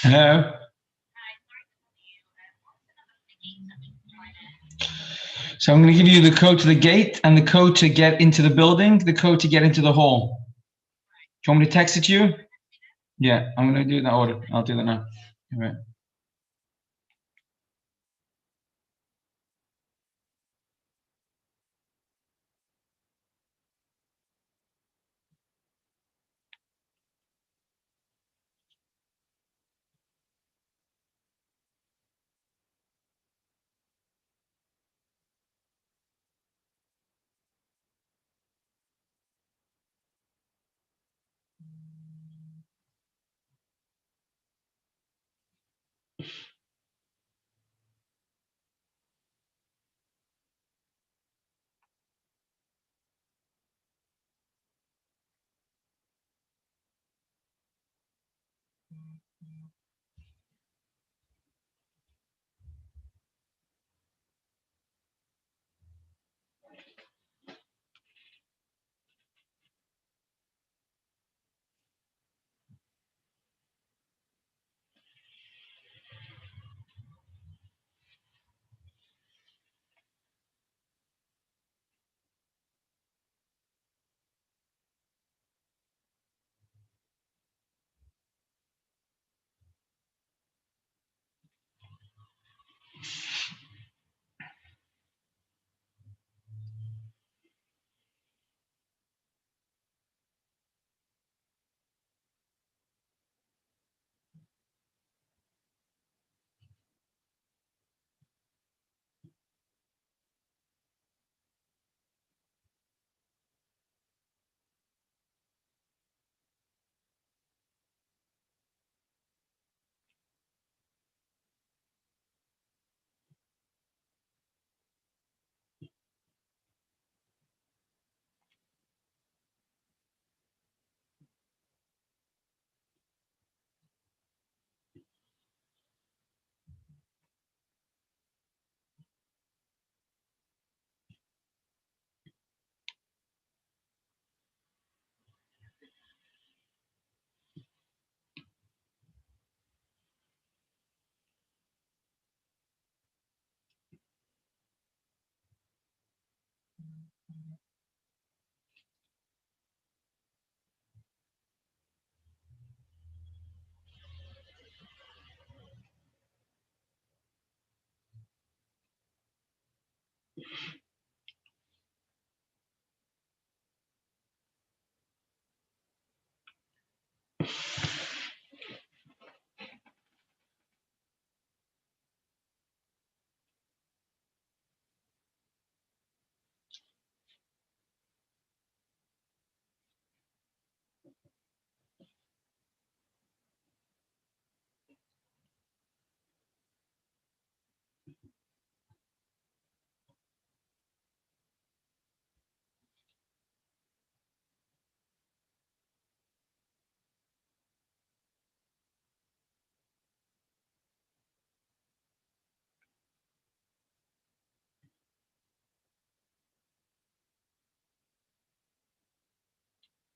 Hello. So I'm going to give you the code to the gate and the code to get into the building, the code to get into the hall. Do you want me to text it to you? Yeah, I'm going to do it in that order. I'll do that now. All right.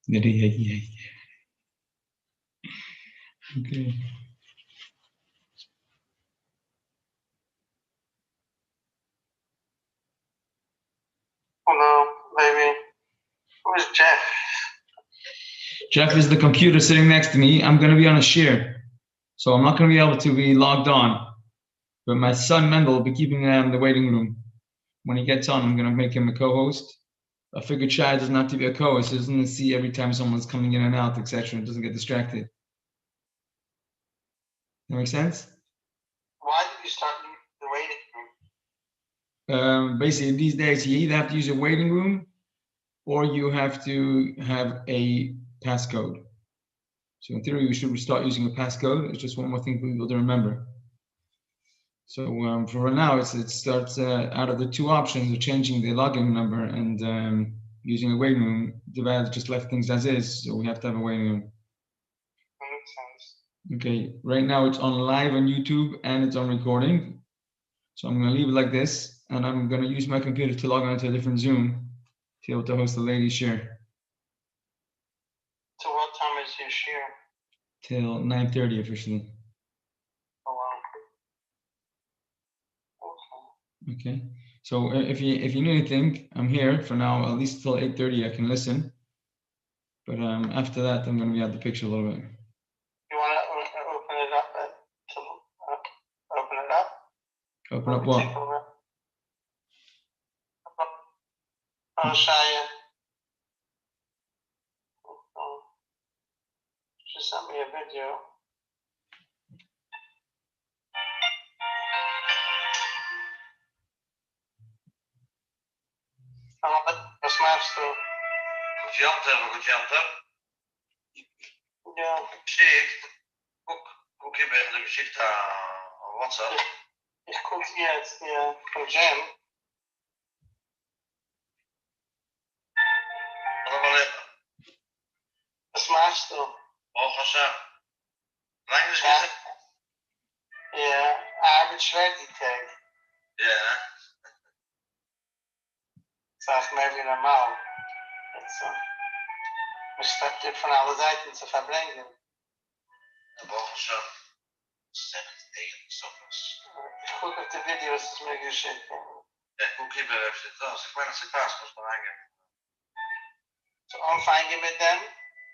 Yeah. Okay. Hello, baby. Who's Jeff? Jeff is the computer sitting next to me. I'm going to be on a share, so I'm not going to be able to be logged on. But my son Mendel will be keeping an eye on the waiting room. When he gets on, I'm going to make him a co-host. I figured Shai doesn't have to be a co-host. He doesn't see every time someone's coming in and out, etc. It doesn't get distracted. That make sense? Why did you start the waiting room? Basically, these days you either have to use a waiting room or you have to have a passcode. So in theory, we should start using a passcode. It's just one more thing for people to remember. So for now, it starts out of the two options of changing the login number and using a waiting room. Devad just left things as is, so we have to have a waiting room. Makes sense. Okay, right now it's on live on YouTube and it's on recording. So I'm going to leave it like this, and I'm going to use my computer to log on to a different Zoom to be able to host the ladies' share. So what time is your share? Till 9:30 officially. Oh, wow. Okay. Okay. So if you need anything, I'm here for now. At least till 8:30, I can listen. But after that, I'm going to be out the picture a little bit. You want to open it up? Open it up? Open up what? Parshah. She sent me a video. What's my story? Yeah. WhatsApp. Ich gucke jetzt hier von Jam. Was machst du? Ja, Arbeitsschwertigkeit. Ja. Sag mal wie normal. Jetzt so. Man stoppt dir von allen Seiten zu verbringen. Ich gucke auf die Videos, das mir geschickt haben. Ja, guck hier bij das. Ich meine, das ist fast was man eigentlich. So anfangen mit dem?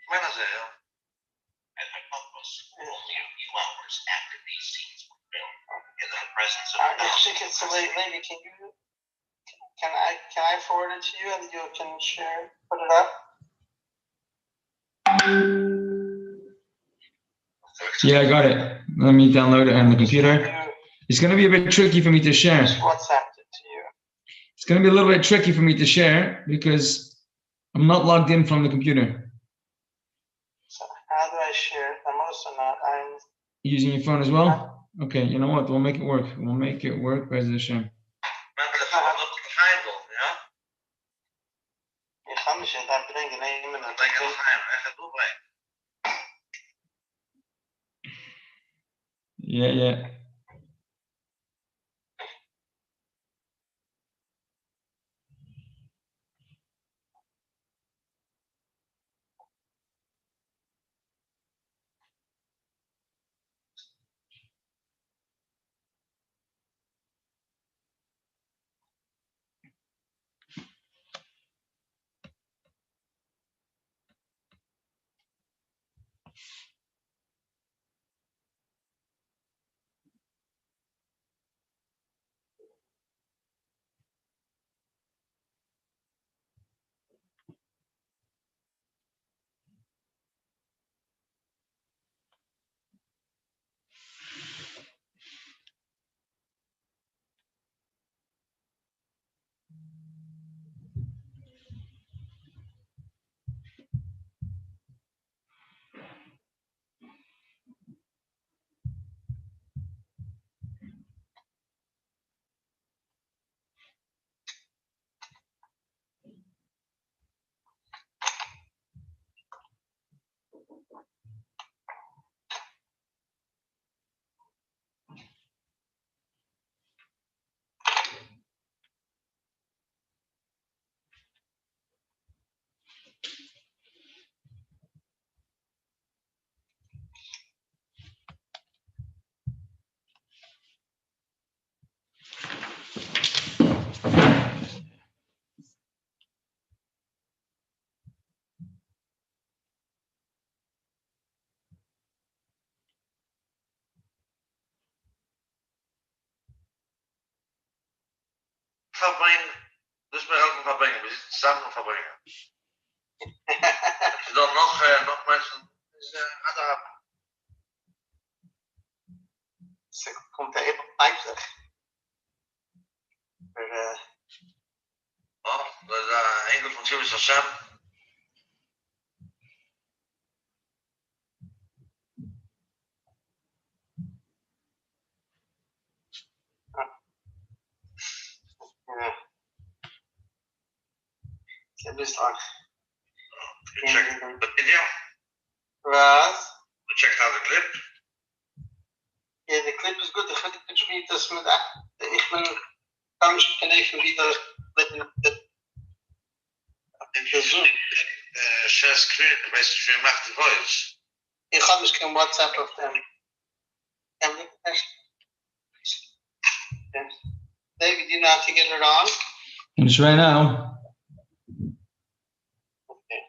Ich meine, das ja. And my month was only a few hours after these scenes were filmed in the presence of Ich schicke it to lady. Can I forward it to you and you can share, put it up? Yeah, I got it. Let me download it on the computer. It's going to be a bit tricky for me to share. WhatsApp it to you. It's going to be a little bit tricky for me to share because I'm not logged in from the computer. So how do I share it? I'm also not. I'm using your phone as well? Okay, you know what? We'll make it work. We'll make it work. Where's the share? Ich kann mich nicht abbringen. Yeah. Verbringen. Dus maar ook verbringen. We zitten samen verbringen. Als je dan nog mensen. Ze komt er even 50. Dat is enkel van Julius en Sam. Ik heb lang. Check de video. Wat? Check out de clip. Ja, de clip is goed. De clip is met dat. Kann mich even wieder versuch share screen, best stream macht die voice. Ich habe mich kein WhatsApp auf dem. David, you know how to get it on? And it's right now. Okay.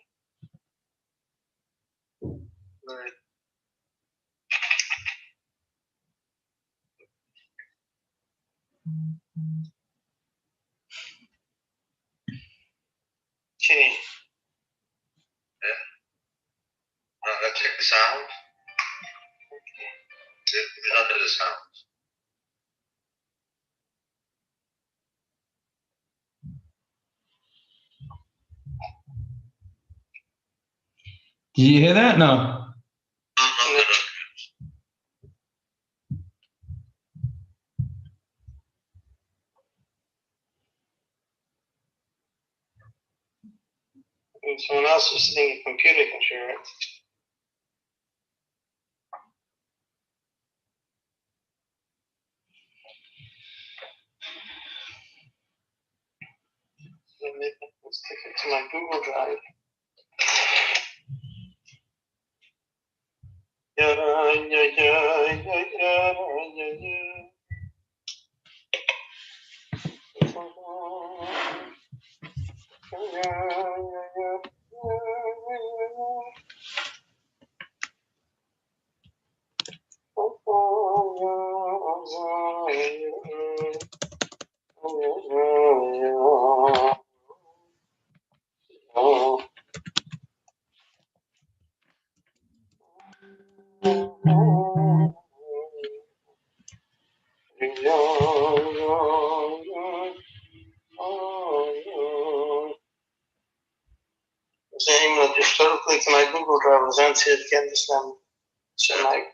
Right. Okay. Yeah. Let's check the sound. Okay. Under the sound. Did you hear that? No. No. And someone else is sitting at a computer can share it. So maybe I can stick it to my Google Drive. Saying dat historically to my Google Drive was answered again this time. So like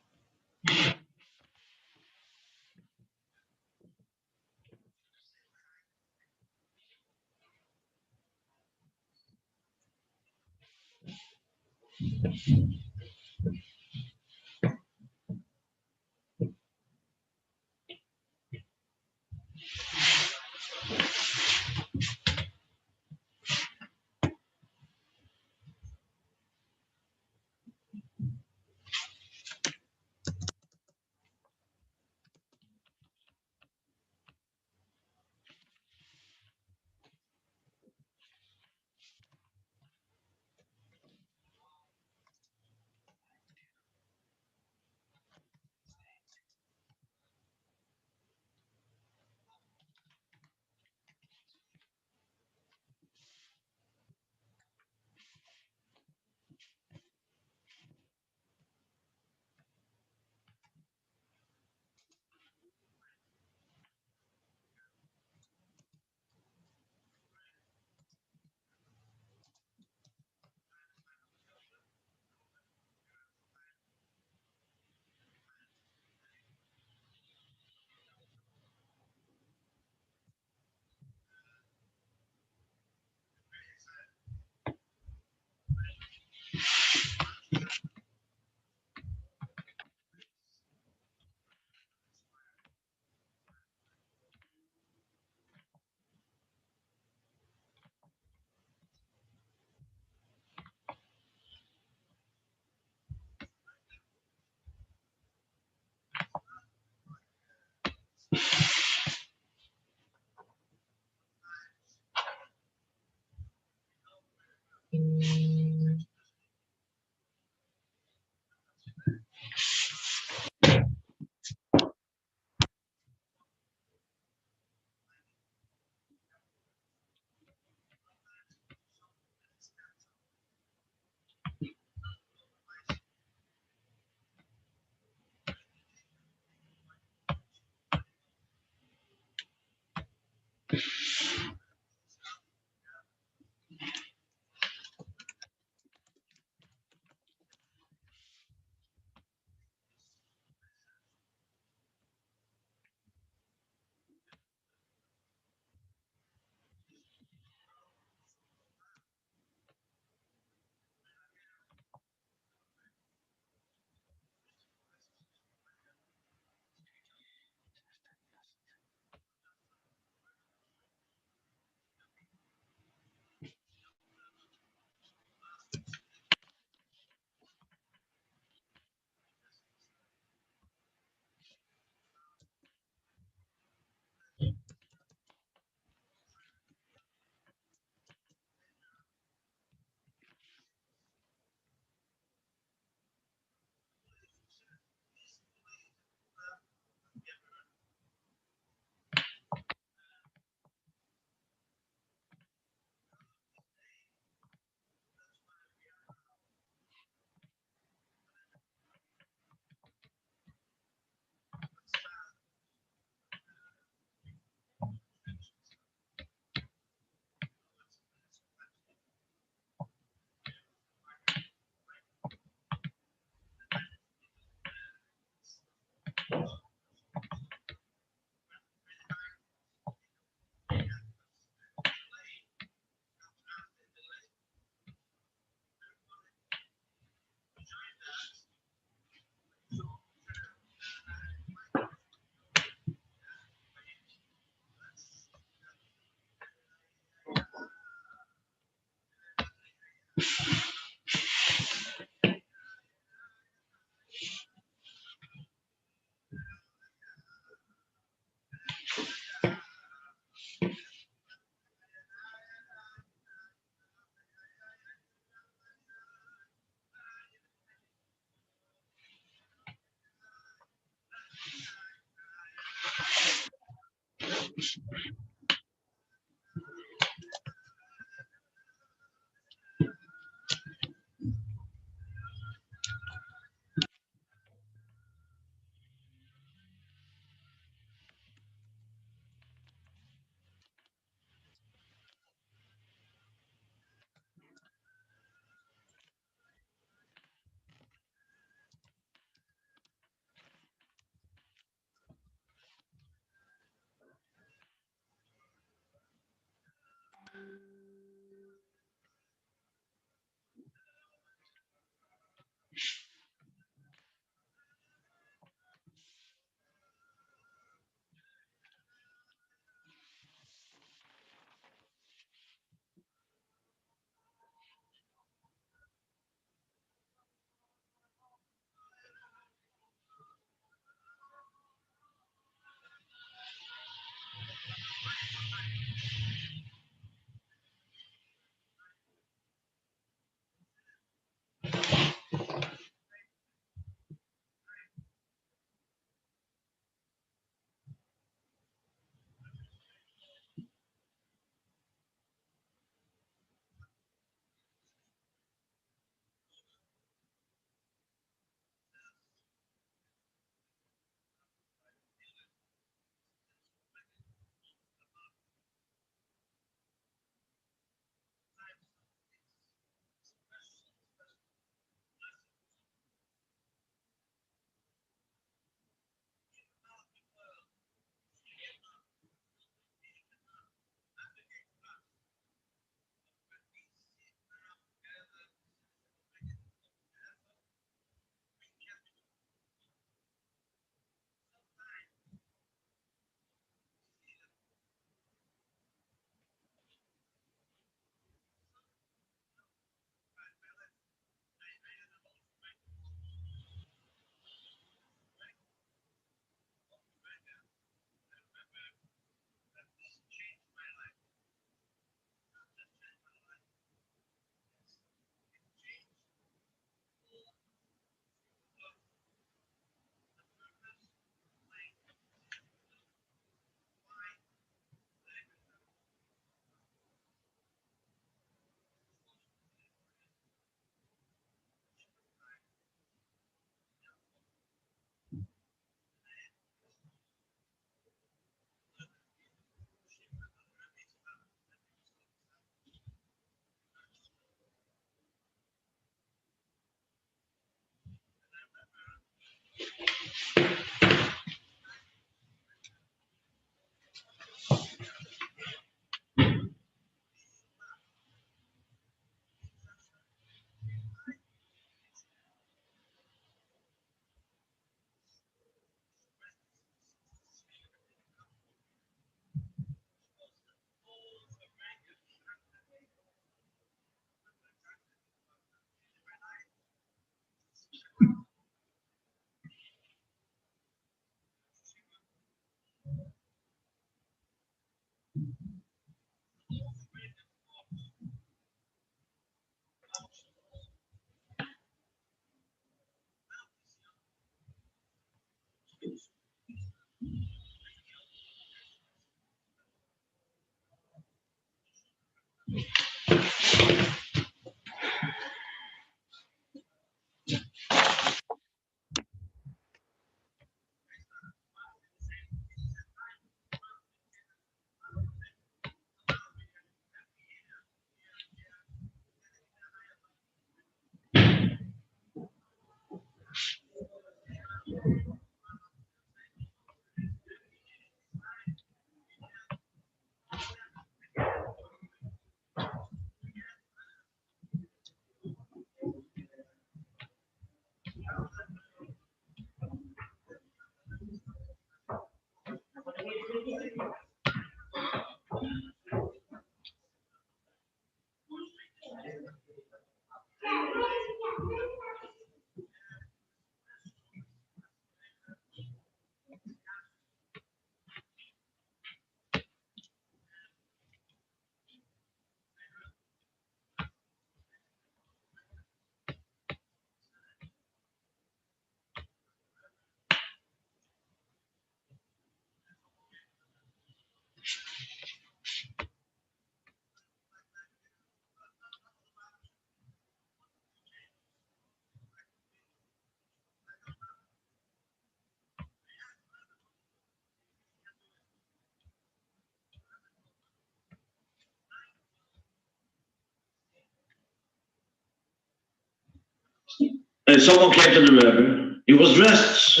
And someone came to the Rebbe. He was dressed,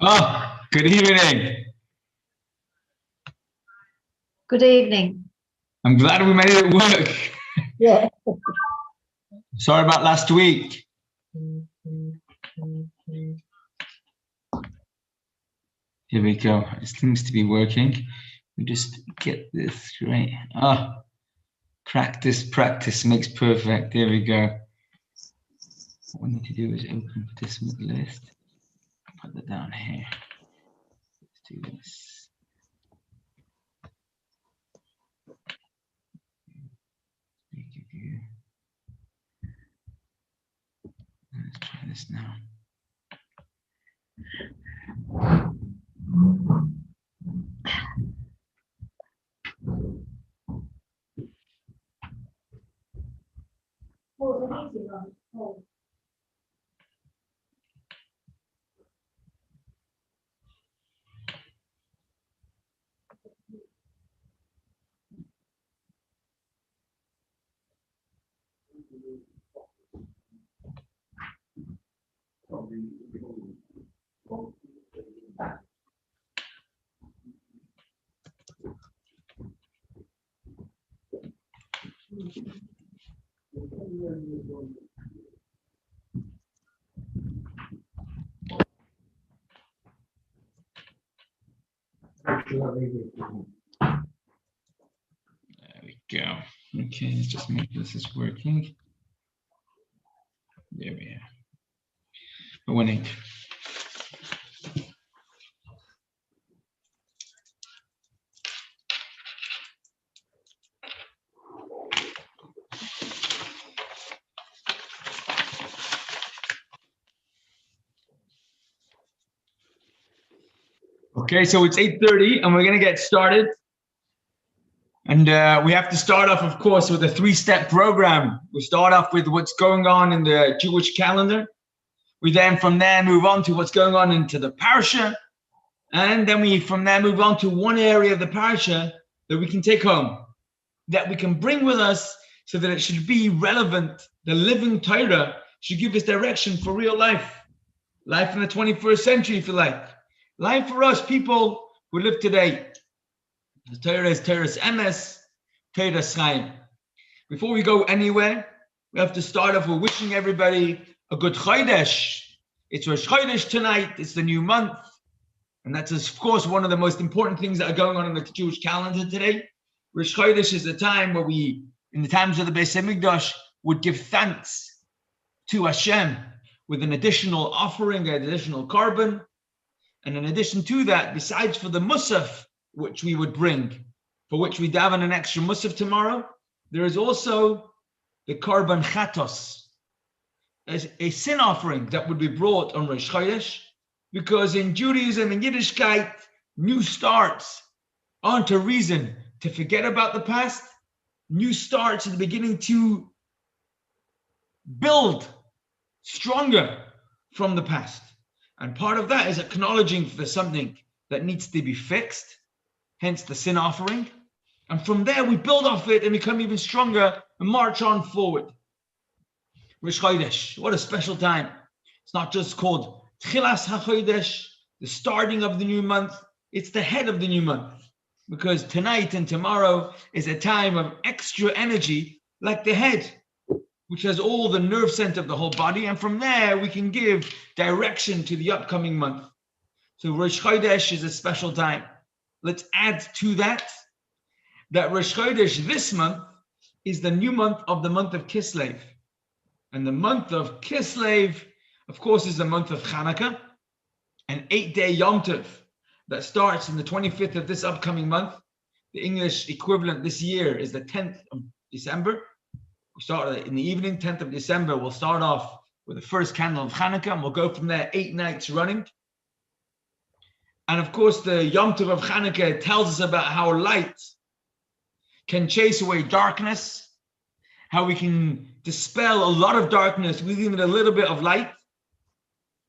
Oh, good evening. Good evening. I'm glad we made it work. Yeah. Sorry about last week. Here we go. It seems to be working. We just get this right. Ah, practice makes perfect. There we go. What we need to do is open participant list. Put that down here. Let's do this. Let's try this now. There we go. Okay, let's just make this is working. There we are. We're winning. Okay, so it's 8:30 and we're gonna get started. And we have to start off, of course, with a 3-step program. We start off with what's going on in the Jewish calendar. We then from there move on to what's going on into the Parshah. And then we from there move on to one area of the Parshah that we can take home, that we can bring with us so that it should be relevant. The living Torah should give us direction for real life. Life in the 21st century, if you like. Life for us people who live today. The Torah is Torah's emes, Torah's chaim. Before we go anywhere, we have to start off with wishing everybody a good Chodesh. It's Rosh Chodesh tonight. It's the new month. And that's, of course, one of the most important things that are going on in the Jewish calendar today. Rosh Chodesh is the time where we, in the times of the Beis Hamikdash, would give thanks to Hashem with an additional offering, an additional carbon. And in addition to that, besides for the Musaf, which we would bring, for which we daven an extra Musaf tomorrow, there is also the Karban Chatos, as a sin offering that would be brought on Rosh Chodesh, because in Judaism and Yiddishkeit, new starts aren't a reason to forget about the past. new starts in the beginning to build stronger from the past. And part of that is acknowledging there's something that needs to be fixed, hence the sin offering. And from there, we build off it and become even stronger and march on forward. Rosh Chodesh, what a special time. It's not just called Tchilas HaChodesh, the starting of the new month. It's the head of the new month. Because tonight and tomorrow is a time of extra energy, like the head, which has all the nerve center of the whole body. And from there, we can give direction to the upcoming month. So Rosh Chodesh is a special time. Let's add to that Rosh Chodesh this month is the new month of Kislev. And the month of Kislev, of course, is the month of Hanukkah, an 8-day Yom Tov that starts in the 25th of this upcoming month. The English equivalent this year is the 10th of December. We start in the evening, 10th of December. We'll start off with the first candle of Hanukkah, and we'll go from there 8 nights running. And of course, the Yom Tov of Hanukkah tells us about how light can chase away darkness, how we can dispel a lot of darkness with even a little bit of light.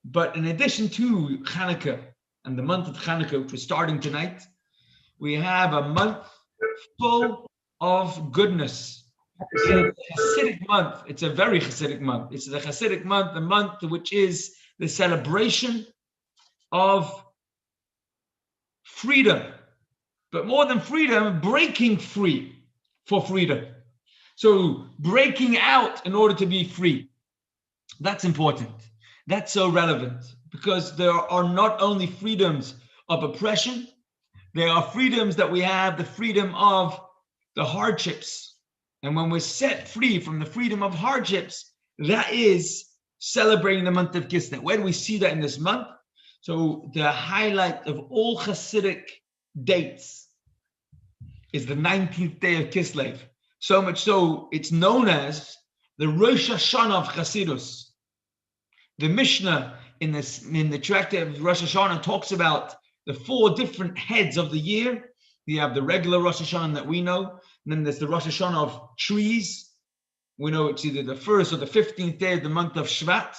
But in addition to Hanukkah and the month of Hanukkah, which is starting tonight, we have a month full of goodness. It's a Hasidic month. It's a very Hasidic month. It's the Hasidic month, the month which is the celebration of freedom. But more than freedom, breaking free for freedom. So breaking out in order to be free. That's important. That's so relevant because there are not only freedoms of oppression, there are freedoms that we have, the freedom of the hardships. And when we're set free from the freedom of hardships, that is celebrating the month of Kislev. Where do we see that in this month? So the highlight of all Hasidic dates is the 19th day of Kislev. So much so, it's known as the Rosh Hashanah of Hasidus. The Mishnah in the tractate of Rosh Hashanah talks about the 4 different heads of the year. You have the regular Rosh Hashanah that we know, and then there's the Rosh Hashanah of trees. We know it's either the 1st or the 15th day of the month of Shvat,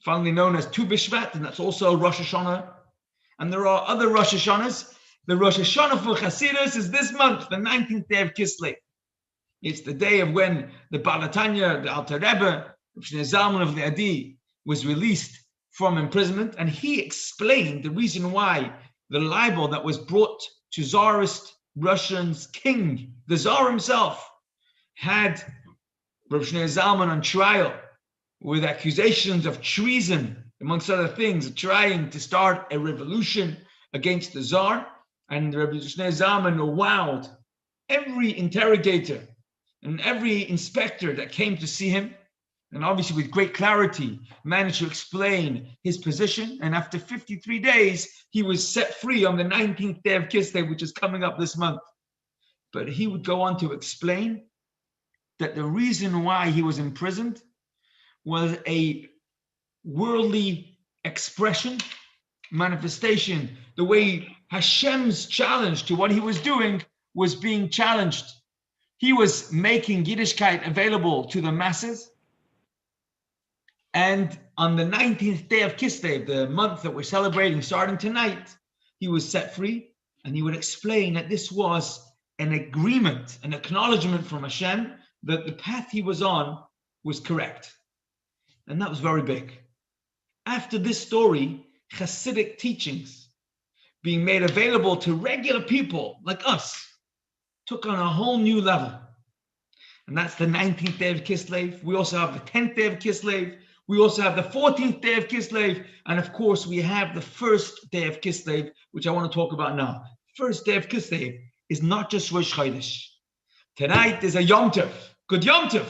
finally known as Tu B'Shvat, and that's also Rosh Hashanah. And there are other Rosh Hashanahs. The Rosh Hashanah for Hasidus is this month, the 19th day of Kislev. It's the day of when the Baal Tanya, the Alter Rebbe, Shnei Zalman of the Adi, was released from imprisonment, and he explained the reason why the libel that was brought to Tsarist Russian's king, the Tsar himself, had Rav Shnei Zalman on trial with accusations of treason, amongst other things, trying to start a revolution against the Tsar. And Rav Shnei Zalman wowed every interrogator and every inspector that came to see him, and obviously with great clarity managed to explain his position. And after 53 days, he was set free on the 19th day of Kislev, which is coming up this month. But he would go on to explain that the reason why he was imprisoned was a worldly expression, manifestation. The way Hashem's challenge to what he was doing was being challenged. He was making Yiddishkeit available to the masses. And on the 19th day of Kislev, the month that we're celebrating starting tonight, he was set free, and he would explain that this was an agreement, an acknowledgement from Hashem that the path he was on was correct. And that was very big. After this story, Hasidic teachings being made available to regular people like us took on a whole new level. And that's the 19th day of Kislev. We also have the 10th day of Kislev. We also have the 14th day of Kislev. And of course, we have the first day of Kislev, which I want to talk about now. First day of Kislev is not just Rosh Chodesh. Tonight is a Yom Tov. Good Yom Tov.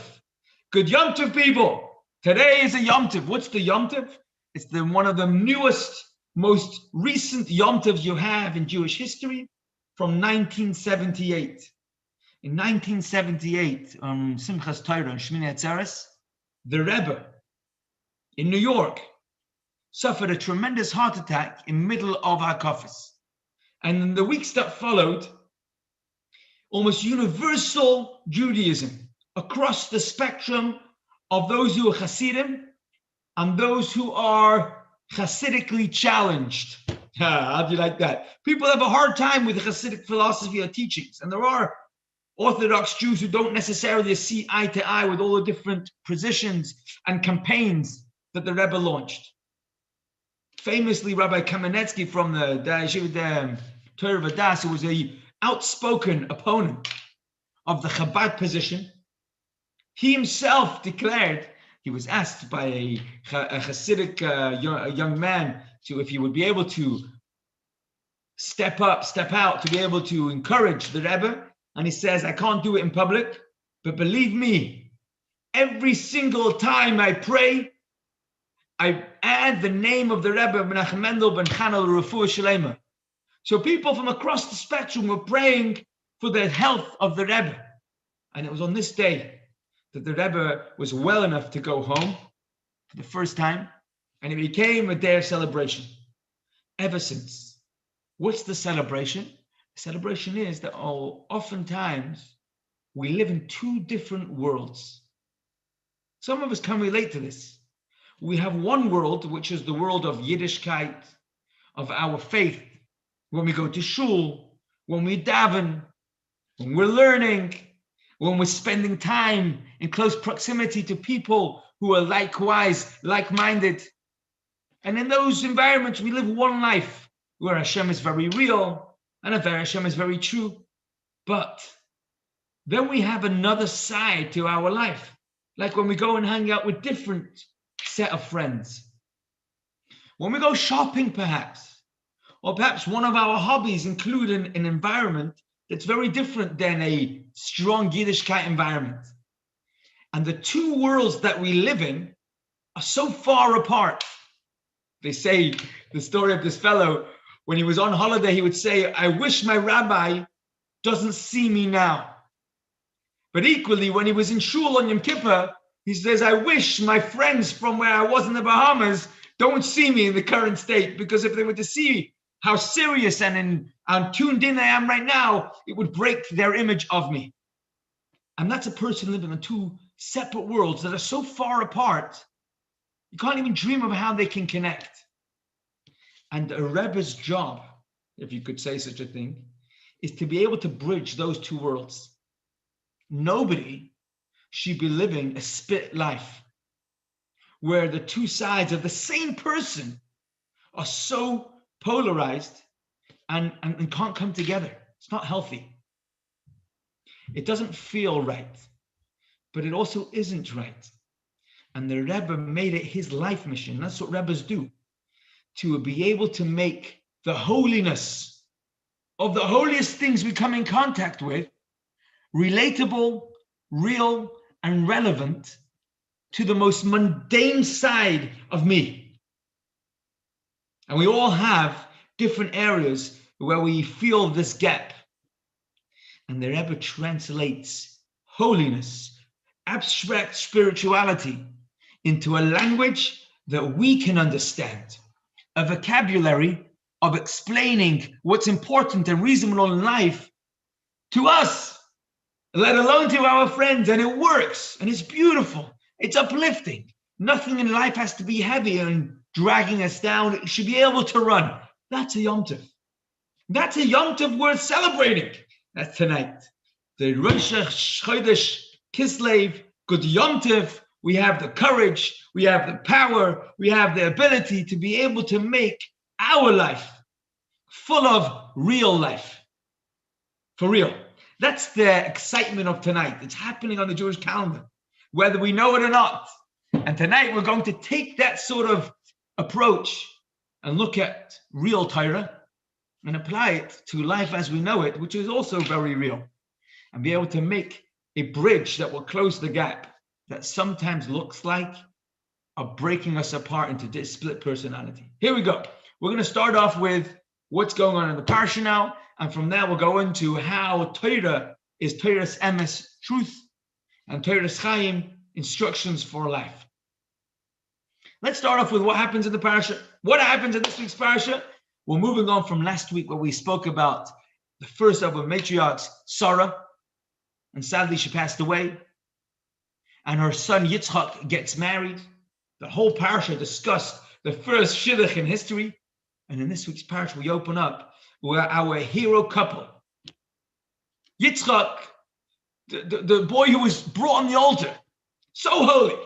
Good Yom Tov, people. Today is a Yom Tov. What's the Yom Tov? It's one of the newest, most recent Yom Tovs you have in Jewish history from 1978. In 1978, on Simchas Torah and Shmini Atzeres, the Rebbe in New York suffered a tremendous heart attack in middle of Hakafos. And in the weeks that followed, almost universal Judaism across the spectrum of those who are Hasidim and those who are Hasidically challenged. How do you like that? People have a hard time with the Hasidic philosophy or teachings, and there are Orthodox Jews who don't necessarily see eye to eye with all the different positions and campaigns that the Rebbe launched. Famously, Rabbi Kamenetsky from the Torah Vadas, who was an outspoken opponent of the Chabad position, he himself declared, he was asked by a Hasidic young man if he would be able to step out to be able to encourage the Rebbe. And he says, I can't do it in public, but believe me, every single time I pray, I add the name of the Rebbe, Menachem Mendel ben Chanel Refuah Shalema. So people from across the spectrum were praying for the health of the Rebbe. And it was on this day that the Rebbe was well enough to go home for the first time, and it became a day of celebration. Ever since. What's the celebration? The celebration is that oftentimes we live in two different worlds. Some of us can relate to this. We have one world, which is the world of Yiddishkeit, of our faith, when we go to shul, when we daven, when we're learning, when we're spending time in close proximity to people who are likewise like-minded. And in those environments, we live one life where Hashem is very real and Hashem is very true. But then we have another side to our life, like when we go and hang out with different set of friends. When we go shopping, perhaps, or perhaps one of our hobbies include an environment that's very different than a strong Yiddishkeit environment. And the two worlds that we live in are so far apart. They say the story of this fellow, when he was on holiday, he would say, I wish my rabbi doesn't see me now. But equally, when he was in shul on Yom Kippur, he says, I wish my friends from where I was in the Bahamas don't see me in the current state, because if they were to see how serious and tuned in I am right now, it would break their image of me. And that's a person living in two separate worlds that are so far apart, you can't even dream of how they can connect. And a Rebbe's job, if you could say such a thing, is to be able to bridge those two worlds. Nobody should be living a split life where the two sides of the same person are so polarized and can't come together. It's not healthy. It doesn't feel right, but it also isn't right. And the Rebbe made it his life mission. That's what Rebbes do, to be able to make the holiness of the holiest things we come in contact with relatable, real, and relevant to the most mundane side of me. And we all have different areas where we feel this gap. And the Rebbe translates holiness, abstract spirituality, into a language that we can understand, a vocabulary of explaining what's important and reasonable in life to us, let alone to our friends. And it works, and it's beautiful, it's uplifting. Nothing in life has to be heavy and dragging us down. It should be able to run. That's a Yom Tov. That's a Yom Tov worth celebrating. That's tonight. The Rosh Chodesh Kislev, good Yom Tov. We have the courage, we have the power, we have the ability to be able to make our life full of real life. For real. That's the excitement of tonight. It's happening on the Jewish calendar, whether we know it or not. And tonight we're going to take that sort of approach and look at real Torah and apply it to life as we know it, which is also very real, and be able to make a bridge that will close the gap that sometimes looks like breaking us apart into this split personality. Here we go. We're going to start off with what's going on in the Parshah now, and from there we'll go into how Torah is Torah's emes, truth, and Torah's Chaim, instructions for life. Let's start off with what happens in the Parshah. What happens in this week's Parshah? We're moving on from last week where we spoke about the first of the matriarchs, Sarah, and sadly she passed away. And her son Yitzchak gets married. The whole parsha discussed the first shidduch in history. And in this week's parsha, we open up with our hero couple. Yitzchak, the boy who was brought on the altar, so holy,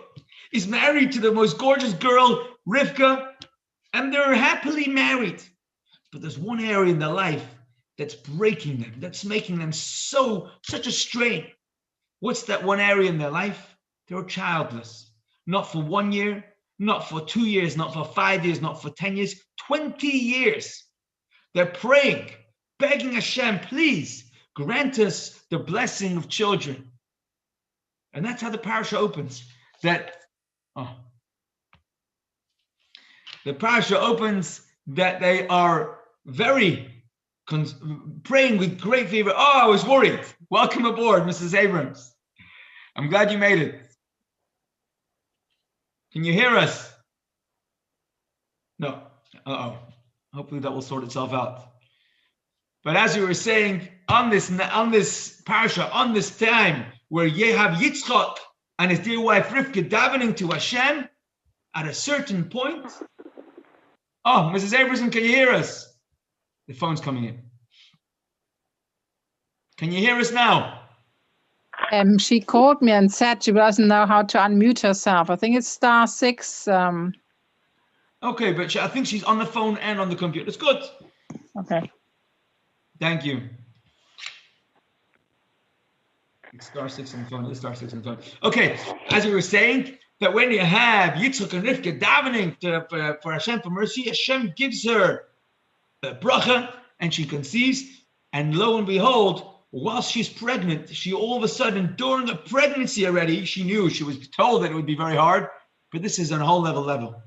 is married to the most gorgeous girl, Rivka, and they're happily married. But there's one area in their life that's breaking them, that's making them such a strain. What's that one area in their life? They're childless. Not for 1 year, not for 2 years, not for 5 years, not for 10 years, 20 years. They're praying, begging Hashem, please grant us the blessing of children. And that's how the parasha opens. The parasha opens that they are praying with great fever. Oh, I was worried. Welcome aboard, Mrs. Abrams. I'm glad you made it. Can you hear us? No. Hopefully that will sort itself out. But as you were saying, on this parasha, on this time where you have Yitzchak and his dear wife Rivka davening to Hashem, at a certain point. Oh, Mrs. Abrahamson, can you hear us? The phone's coming in. Can you hear us now? She called me and said she doesn't know how to unmute herself. I think it's *6. Okay, but I think she's on the phone and on the computer. It's good. Okay. Thank you. It's *6 on the phone. It's *6 on the phone. Okay, as we were saying, that when you have Yitzchak and Rivka davening for Hashem for mercy, Hashem gives her the bracha and she conceives. And lo and behold, while she's pregnant, she all of a sudden, during a pregnancy already, she knew, she was told that it would be very hard, but this is on a whole level.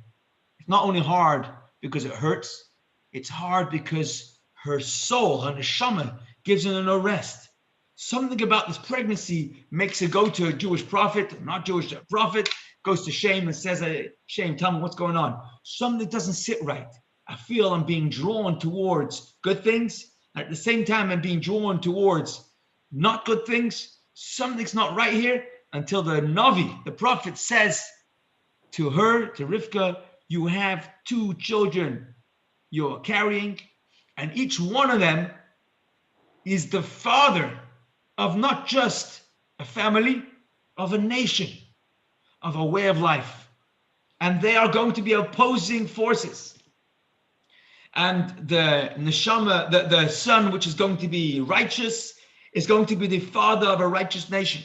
It's not only hard because it hurts, it's hard because her soul, her neshama, gives her no rest. Something about this pregnancy makes her go to a Jewish prophet, not Jewish, a prophet, goes to Shem and says, Shem, tell me what's going on. Something doesn't sit right. I feel I'm being drawn towards good things. At the same time, I'm being drawn towards not good things. Something's not right here, until the Navi, the prophet, says to her, to Rivka, you have 2 children you're carrying, and each one of them is the father of not just a family, of a nation, of a way of life. And they are going to be opposing forces. And the neshama, the son, which is going to be righteous, is going to be the father of a righteous nation.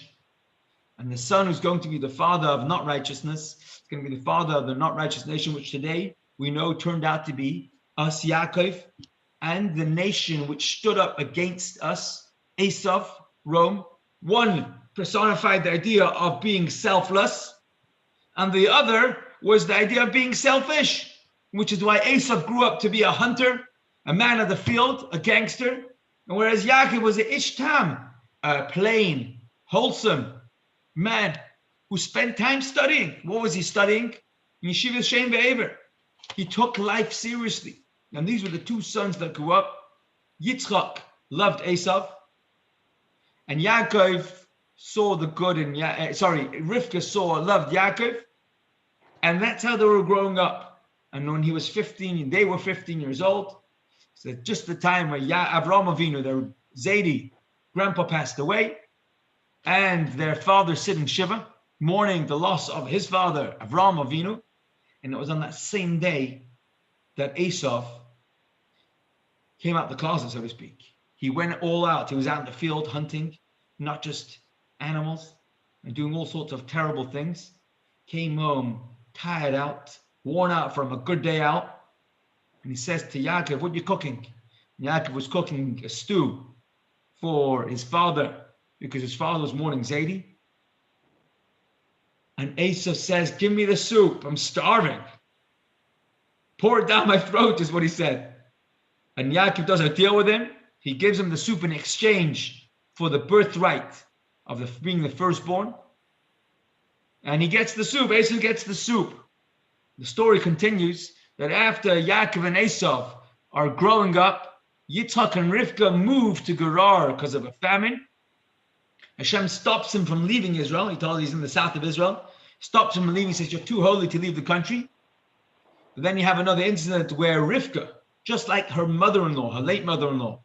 And the son who's going to be the father of not righteousness is going to be the father of the not righteous nation, which today we know turned out to be us, Yaakov, and the nation which stood up against us, Esav, Rome. One personified the idea of being selfless, and the other was the idea of being selfish, which is why Esav grew up to be a hunter, a man of the field, a gangster, and whereas Yaakov was an ishtam, a plain, wholesome man who spent time studying. What was he studying? Yeshiva Shem Ve'ever. He took life seriously. And these were the 2 sons that grew up. Yitzchak loved Esav, and Yaakov saw the good in Rivka loved Yaakov, and that's how they were growing up. And when he was 15, they were 15 years old. So just the time where Avraham Avinu, their Zaidi, grandpa, passed away, and their father sitting Shiva, mourning the loss of his father, Avraham Avinu. And it was on that same day that Esav came out the closet, so to speak. He went all out. He was out in the field hunting, not just animals, and doing all sorts of terrible things. Came home tired out, worn out from a good day out. And he says to Yaakov, what are you cooking? And Yaakov was cooking a stew for his father, because his father was mourning Zaidi. And Esav says, give me the soup, I'm starving. Pour it down my throat, is what he said. And Yaakov does a deal with him. He gives him the soup in exchange for the birthright of being the firstborn. And he gets the soup. Esav gets the soup. The story continues that after Yaakov and Esav are growing up, Yitzchak and Rivka move to Gerar because of a famine. Hashem stops him from leaving Israel. He told he's in the south of Israel. Stops him from leaving. He says, you're too holy to leave the country. But then you have another incident where Rivka, just like her mother-in-law, her late mother-in-law,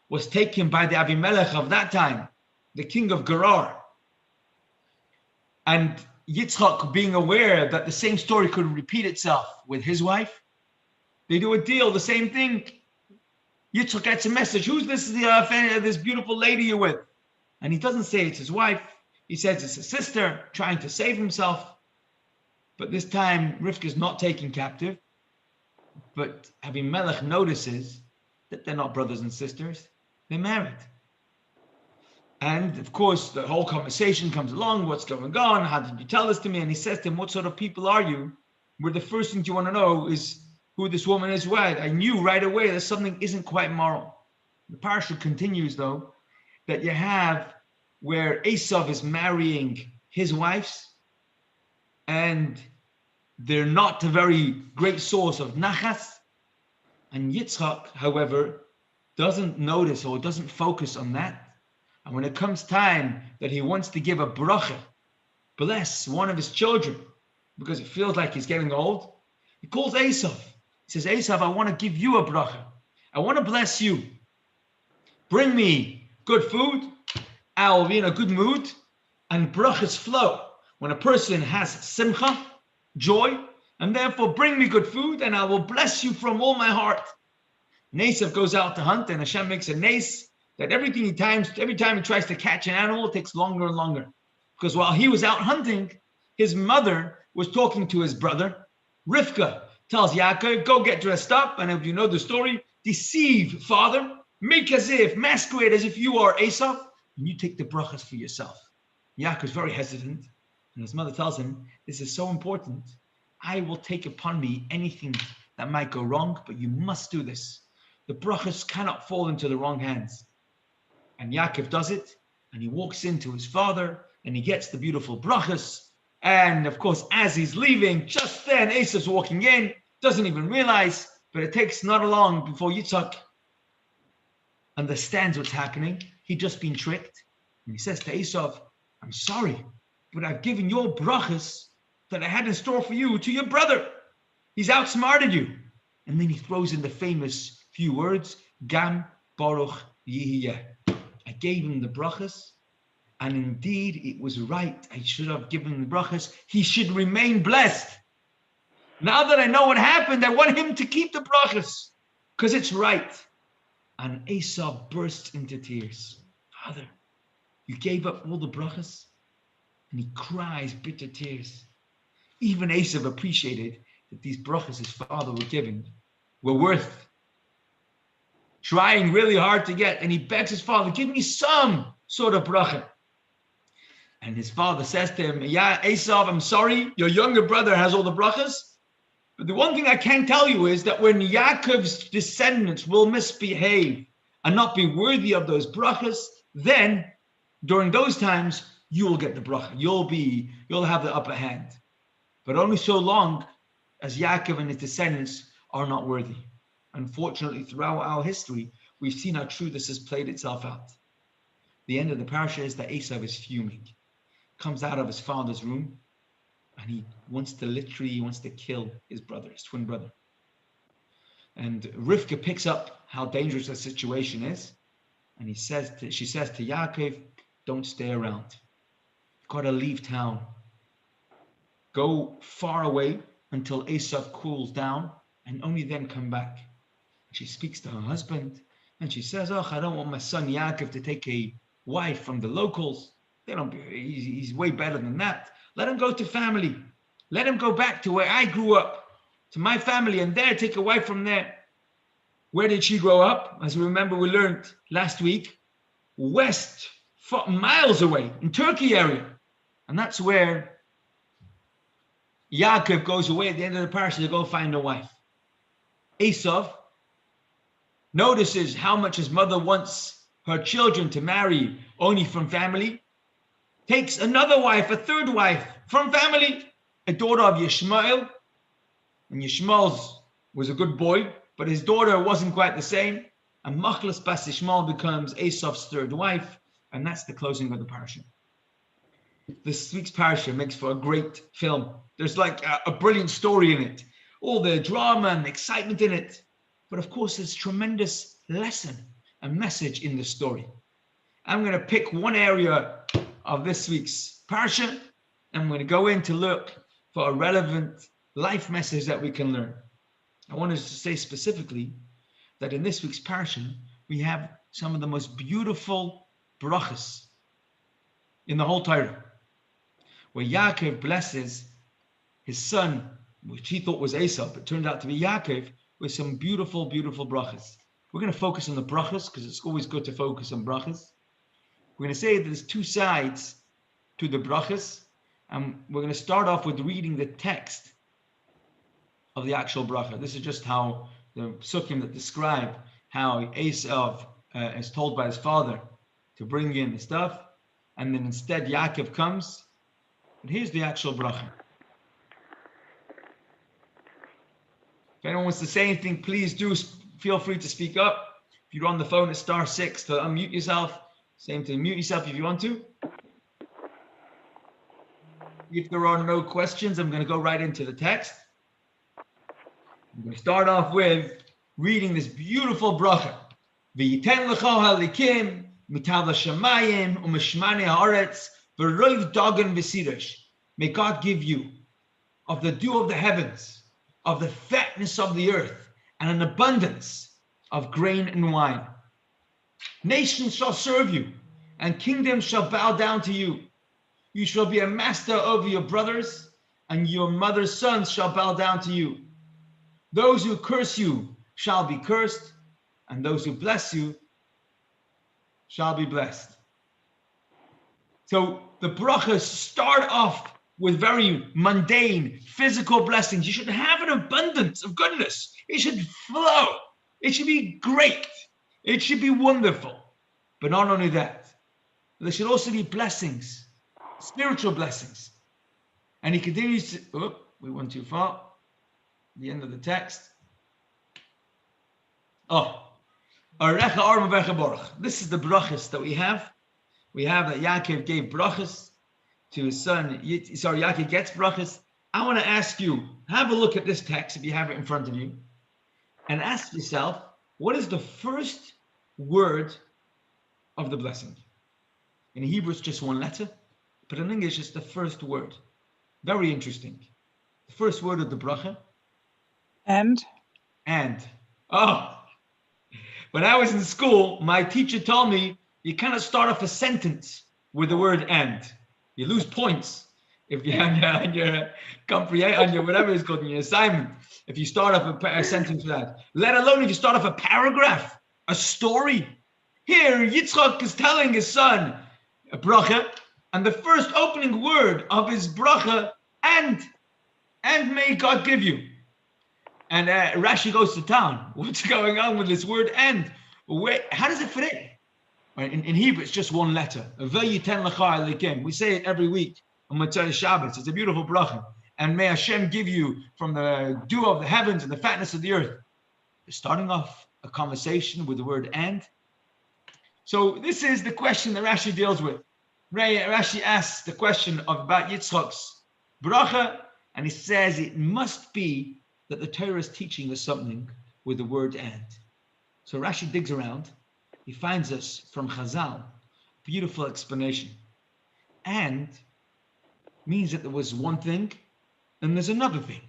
was taken by the Abimelech of that time, the king of Gerar. And Yitzchak, being aware that the same story could repeat itself with his wife, they do a deal, the same thing. Yitzchak gets a message. Who's this beautiful lady you're with? And he doesn't say it's his wife. He says it's a sister trying to save himself. But this time, Rivka's not taken captive. But Abimelech notices that they're not brothers and sisters. They're married. And of course, the whole conversation comes along. What's going on? How did you tell this to me? And he says to him, what sort of people are you? Where the first thing you want to know is who this woman is with. I knew right away that something isn't quite moral. The Parshah continues, though, that you have where Esav is marrying his wives, and they're not a very great source of nachas. And Yitzchak, however, doesn't notice or doesn't focus on that. And when it comes time that he wants to give a bracha, bless one of his children, because it feels like he's getting old, he calls Esav. He says, Esav, I want to give you a bracha. I want to bless you. Bring me good food. I will be in a good mood. And brachas flow when a person has simcha, joy, and therefore bring me good food and I will bless you from all my heart. And Esav goes out to hunt, and Hashem makes a nace that every time he tries to catch an animal, it takes longer and longer. Because while he was out hunting, his mother was talking to his brother. Rivka tells Yaakov, go get dressed up, and if you know the story, deceive father, make as if, masquerade as if you are Esav, and you take the brachas for yourself. Yaakov is very hesitant, and his mother tells him, this is so important. I will take upon me anything that might go wrong, but you must do this. The brachas cannot fall into the wrong hands. And Yaakov does it, and he walks into his father, and he gets the beautiful brachas. And of course, as he's leaving, just then Esav's walking in, doesn't even realize, but it takes not long before Yitzchak understands what's happening. He'd just been tricked. And he says to Esav, I'm sorry, but I've given your brachas that I had in store for you to your brother. He's outsmarted you. And then he throws in the famous few words, Gam Baruch Yihiyeh. I gave him the brachas, and indeed it was right. I should have given him the brachas. He should remain blessed. Now that I know what happened, I want him to keep the brachas, because it's right. And Esav bursts into tears. Father, you gave up all the brachas? And he cries bitter tears. Even Esav appreciated that these brachas his father were giving were worth trying really hard to get. And he begs his father, give me some sort of bracha. And his father says to him, yeah, Esav, I'm sorry, your younger brother has all the brachas. But the one thing I can tell you is that when Yaakov's descendants will misbehave and not be worthy of those brachas, then during those times, you will get the bracha. You'll have the upper hand. But only so long as Yaakov and his descendants are not worthy. Unfortunately, throughout our history, we've seen how true this has played itself out. The end of the parasha is that Esav is fuming, comes out of his father's room, and he wants to kill his brother, his twin brother. And Rivka picks up how dangerous the situation is, and she says to Yaakov, don't stay around. You've got to leave town. Go far away until Esav cools down, and only then come back. She speaks to her husband, and she says, I don't want my son Yaakov to take a wife from the locals. He's way better than that. Let him go to family. Let him go back to where I grew up, to my family, and there take a wife from there. Where did she grow up? As we remember, we learned last week, west, miles away, in Turkey area. And that's where Yaakov goes away at the end of the parasha to go find a wife. Esav notices how much his mother wants her children to marry only from family, takes another wife, a third wife from family, a daughter of Yishmael. And Yishmael was a good boy, but his daughter wasn't quite the same. and Machlas Bas Ishmael becomes Esav's third wife, and that's the closing of the Parshah. This week's Parshah makes for a great film. There's like a brilliant story in it, all the drama and excitement in it, but of course there's tremendous lesson and message in the story. I'm going to pick one area of this week's Parshah, and I'm going to go in to look for a relevant life message that we can learn. I wanted to say specifically that in this week's Parshah, we have some of the most beautiful brachas in the whole Torah, where Yaakov blesses his son, which he thought was Esau, but turned out to be Yaakov, with some beautiful, beautiful brachas. We're going to focus on the brachas because it's always good to focus on brachas. We're going to say that there's two sides to the brachas, and we're going to start off with reading the text of the actual bracha. This is just how the psukim that describe how Esau is told by his father to bring in the stuff, and then instead Yaakov comes. But here's the actual bracha. If anyone wants to say anything, please do feel free to speak up. If you're on the phone, it's *6 to unmute yourself. Same to mute yourself if you want to. If there are no questions, I'm going to go right into the text. I'm going to start off with reading this beautiful bracha. V'yiten lecha halikim mitav hashamayim u'mishmani haaretz v'roiv dagan v'sirish. May God give you of the dew of the heavens, of the fatness of the earth, and an abundance of grain and wine. Nations shall serve you, and kingdoms shall bow down to you. You shall be a master over your brothers, and your mother's sons shall bow down to you. Those who curse you shall be cursed, and those who bless you shall be blessed. So the brachas start off with very mundane, physical blessings. You should have an abundance of goodness. It should flow. It should be great. It should be wonderful. But not only that, there should also be blessings, spiritual blessings. And he continues to, we went too far. The end of the text. This is the brachas that we have. We have that Yaakov gave brachas to his son. Yaakov gets brachas. I want to ask you, have a look at this text if you have it in front of you, and ask yourself, what is the first word of the blessing? In Hebrew, it's just one letter, but in English, it's the first word. Very interesting. The first word of the bracha. And? When I was in school, my teacher told me you cannot start off a sentence with the word and. You lose points if you on your whatever it's called, in your assignment. If you start off a sentence with that, let alone if you start off a paragraph, a story. Here, Yitzchak is telling his son a bracha, and the first opening word of his bracha, and may God give you. And Rashi goes to town. What's going on with this word and? How does it fit in? In Hebrew, it's just one letter. We say it every week on Motzei Shabbos. It's a beautiful bracha. And may Hashem give you from the dew of the heavens and the fatness of the earth. You're starting off a conversation with the word and. So this is the question that Rashi deals with. Rashi asks the question about Yitzchak's bracha, and he says it must be that the Torah is teaching us something with the word and. So Rashi digs around. He finds us from Chazal, beautiful explanation. And means that there was one thing, and there's another thing.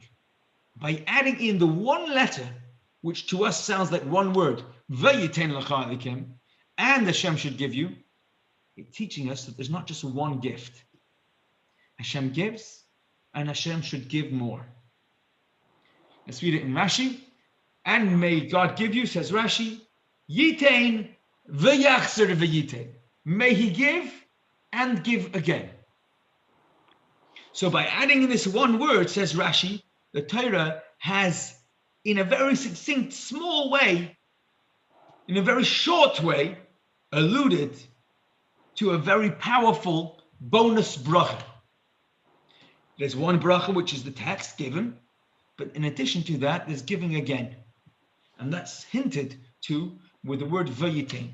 By adding in the one letter, which to us sounds like one word, V'yiten lecha halikim, and Hashem should give you, it's teaching us that there's not just one gift. Hashem gives, and Hashem should give more. Let's read it in Rashi. And may God give you, says Rashi, Yitain v'yachzer v'yitain. May he give and give again. So by adding in this one word, says Rashi, the Torah has, in a very succinct, small way, in a very short way, alluded to a very powerful bonus bracha. There's one bracha, which is the text given, but in addition to that, there's giving again. And that's hinted to with the word vayitain.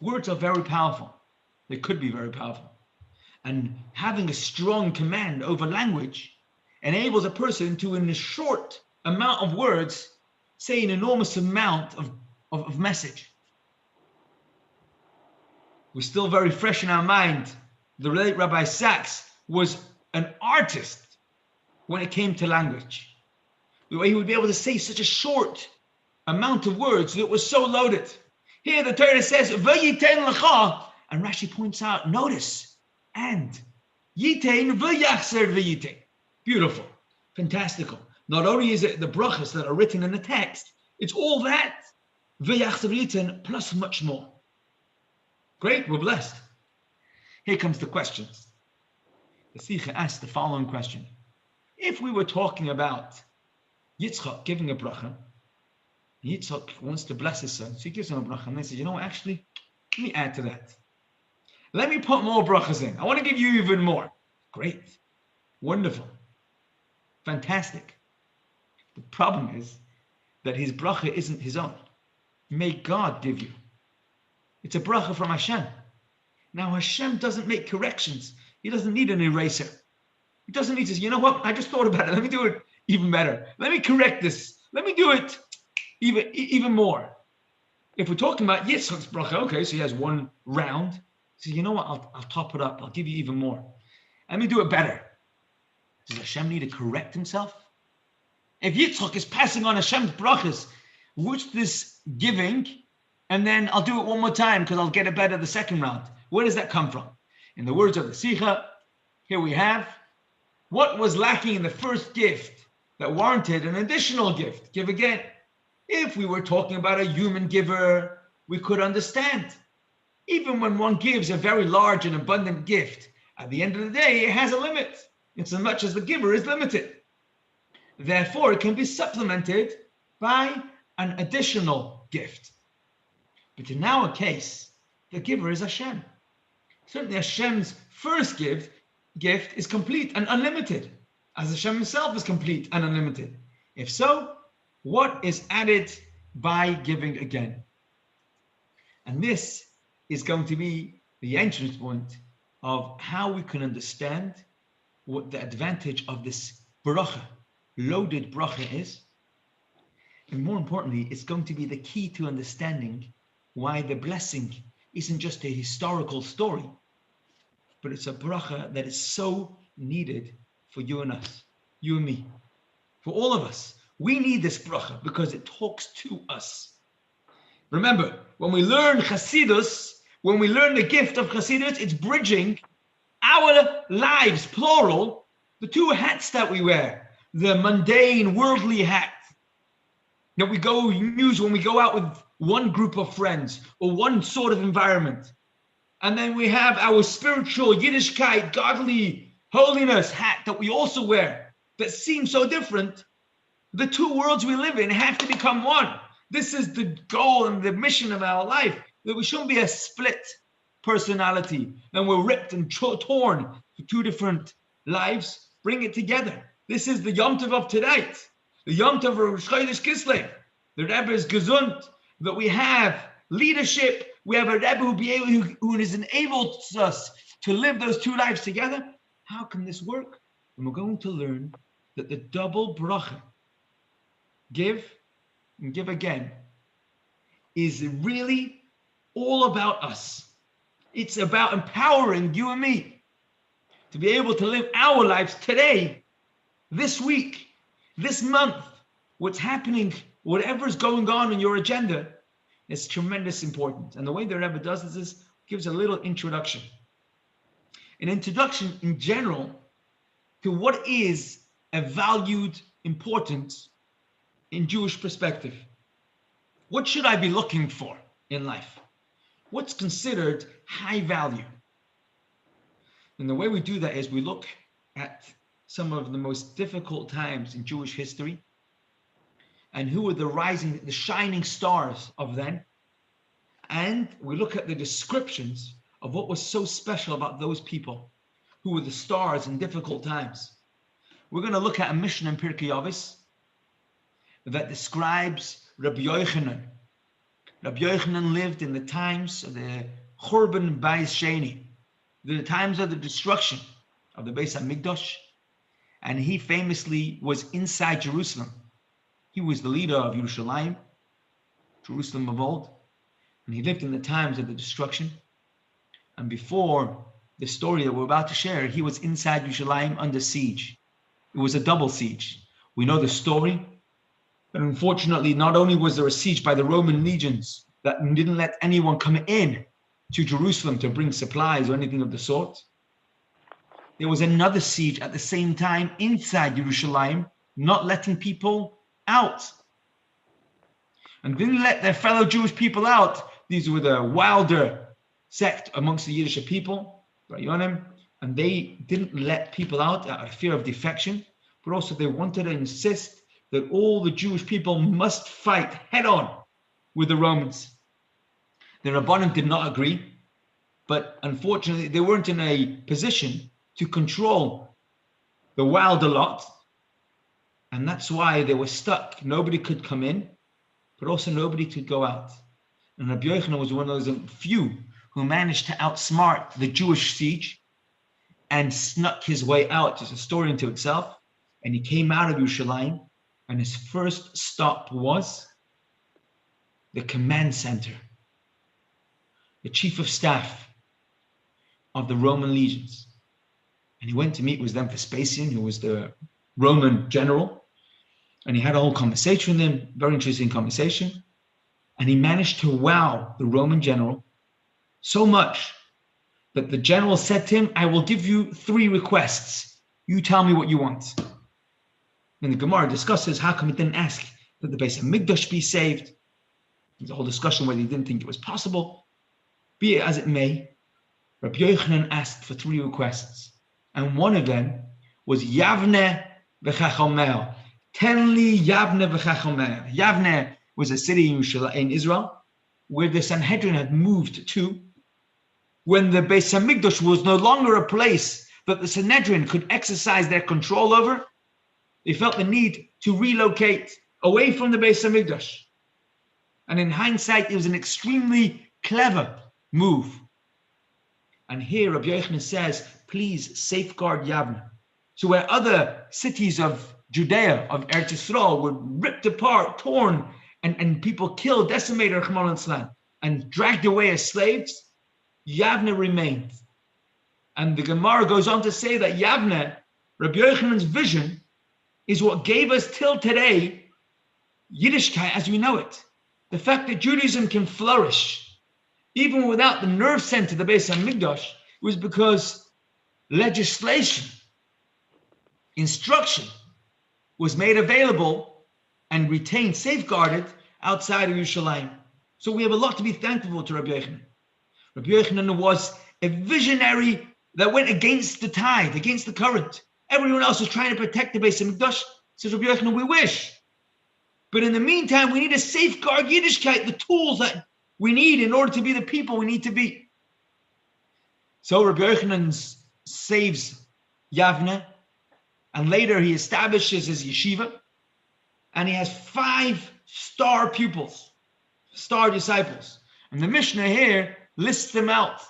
Words are very powerful. They could be very powerful. And having a strong command over language enables a person to, in a short amount of words, say an enormous amount of message. We're still very fresh in our mind. The late Rabbi Sachs was an artist when it came to language. The way he would be able to say such a short amount of words that was so loaded. Here the Torah says, "V'yitein lecha," and Rashi points out, notice, and yitein v'yachzer v'yitein. Beautiful, fantastical. Not only is it the brachas that are written in the text, it's all that, v'yachzer v'yitein, plus much more. Great, we're blessed. Here comes the questions. The Sikha asked the following question. If we were talking about Yitzchak giving a bracha, Yitzchak wants to bless his son, so he gives him a bracha, and they said, you know what, actually, let me add to that. Let me put more brachas in. I want to give you even more. Great. Wonderful. Fantastic. The problem is that his bracha isn't his own. May God give you. It's a bracha from Hashem. Now Hashem doesn't make corrections. He doesn't need an eraser. He doesn't need to say, you know what, I just thought about it. Let me do it even better. Let me correct this. Let me do it even more. If we're talking about Yitzchak's bracha, okay, so he has one round. So you know what, I'll top it up. I'll give you even more. Let me do it better. Does Hashem need to correct himself? If Yitzchak is passing on Hashem's brachas, what's this giving? And then I'll do it one more time because I'll get it better the second round. Where does that come from? In the words of the Sikha, here we have, what was lacking in the first gift that warranted an additional gift? Give again. If we were talking about a human giver, we could understand. Even when one gives a very large and abundant gift, at the end of the day, it has a limit, in so much as the giver is limited. Therefore, it can be supplemented by an additional gift. But in our case, the giver is Hashem. Certainly Hashem's first gift is complete and unlimited, as Hashem himself is complete and unlimited. If so, what is added by giving again? And this is going to be the entrance point of how we can understand what the advantage of this bracha, loaded bracha is. And more importantly, it's going to be the key to understanding why the blessing isn't just a historical story, but it's a bracha that is so needed for you and us, you and me, for all of us. We need this bracha because it talks to us. Remember, when we learn Chassidus, when we learn the gift of Chassidus, it's bridging our lives, plural, the two hats that we wear, the mundane, worldly hat that we use when we go out with one group of friends or one sort of environment. And then we have our spiritual Yiddishkeit, godly holiness hat that we also wear that seems so different. The two worlds we live in have to become one. This is the goal and the mission of our life, that we shouldn't be a split personality and we're ripped and torn for two different lives. Bring it together. This is the Yom Tov of tonight, the Yom Tov of Rosh Chodesh Kislev. The Rebbe is gesund, that we have leadership. We have a Rebbe who has enabled us to live those two lives together. How can this work? And we're going to learn that the double bracha, give and give again, is really all about us. It's about empowering you and me to be able to live our lives today, this week, this month, what's happening, whatever's going on in your agenda. It's tremendous important. And the way the Rebbe does this is gives a little introduction. An introduction in general to what is a valued importance in Jewish perspective. What should I be looking for in life? What's considered high value? And the way we do that is we look at some of the most difficult times in Jewish history and who were the shining stars of then. And we look at the descriptions of what was so special about those people who were the stars in difficult times. We're going to look at a mission in Pirkei Avos that describes Rabbi Yochanan. Rabbi Yochanan lived in the times of the Churban Bayis Sheni, the times of the destruction of the Beis HaMikdash, and he famously was inside Jerusalem. He was the leader of Yerushalayim, Jerusalem of old, and he lived in the times of the destruction. And before the story that we're about to share, he was inside Yerushalayim under siege. It was a double siege. We know the story, but unfortunately, not only was there a siege by the Roman legions that didn't let anyone come in to Jerusalem to bring supplies or anything of the sort, there was another siege at the same time inside Yerushalayim, not letting people out. And didn't let their fellow Jewish people out. These were the wilder sect amongst the Yiddish people, and they didn't let people out out of fear of defection, but also they wanted to insist that all the Jewish people must fight head on with the Romans. The Rabbanim did not agree, but unfortunately they weren't in a position to control the wilder lot, and that's why they were stuck. Nobody could come in, but also nobody could go out. And Rabbi Yochanan was one of those few who managed to outsmart the Jewish siege and snuck his way out. It's a story unto itself. And he came out of Yerushalayim, and his first stop was the command center, the chief of staff of the Roman legions. And he went to meet with them, Vespasian, who was the Roman general. And he had a whole conversation with him, very interesting conversation. And he managed to wow the Roman general so much that the general said to him, I will give you 3 requests. You tell me what you want. And the Gemara discusses how come he didn't ask that the Beis HaMikdash be saved. There's a whole discussion whether he didn't think it was possible. Be it as it may, Rabbi Yochanan asked for 3 requests. And one of them was Yavne v'chachomeo. Tenli Yavne v'chachomeo. Yavne was a city in Israel where the Sanhedrin had moved to when the Beis HaMikdash was no longer a place that the Sanhedrin could exercise their control over. They felt the need to relocate away from the Beis HaMikdash. And in hindsight, it was an extremely clever move. And here Rabbi Yochanan says, please safeguard Yavne. So where other cities of Judea, of Eretz Yisrael, were ripped apart, torn, and people killed, decimated, and dragged away as slaves, Yavne remained. And the Gemara goes on to say that Yavne, Rabbi Yochanan's vision, is what gave us till today Yiddishkeit as we know it. The fact that Judaism can flourish, even without the nerve center, the Beis HaMikdash, was because legislation, instruction was made available and retained, safeguarded outside of Yerushalayim. So we have a lot to be thankful to Rabbi Yochanan. Rabbi Yochanan was a visionary that went against the tide, against the current. Everyone else was trying to protect the Beis HaMikdash. Says Rabbi Yochanan, we wish. But in the meantime, we need to safeguard Yiddishkeit, the tools that we need in order to be the people we need to be. So Rabbi Yochanan saves Yavne, and later he establishes his yeshiva, and he has 5 star pupils, star disciples. And the Mishnah here lists them out.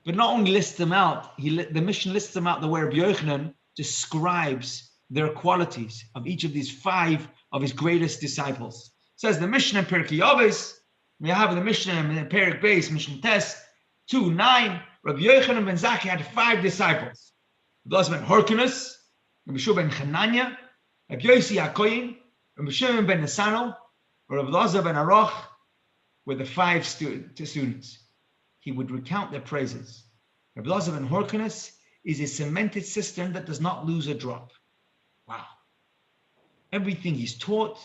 But not only lists them out, the Mishnah lists them out the way Rabbi Yochanan describes their qualities of each of these 5 of his greatest disciples. It says the Mishnah in Perkei Avos, we have the Mishnah in Perek Beis, Mishnah Tes 2:9. Rabbi Yochanan ben Zakkai had 5 disciples. Rabbi ben Horkanus, Rabbi Shua ben Chananya, Rabbi Yossi HaKoyin, Rabbi Shimon ben Nesano, Rabbi Elazar ben Aroch were the 5 students. He would recount their praises. Rabbi Elazar ben Horkanus is a cemented cistern that does not lose a drop. Wow. Everything he's taught,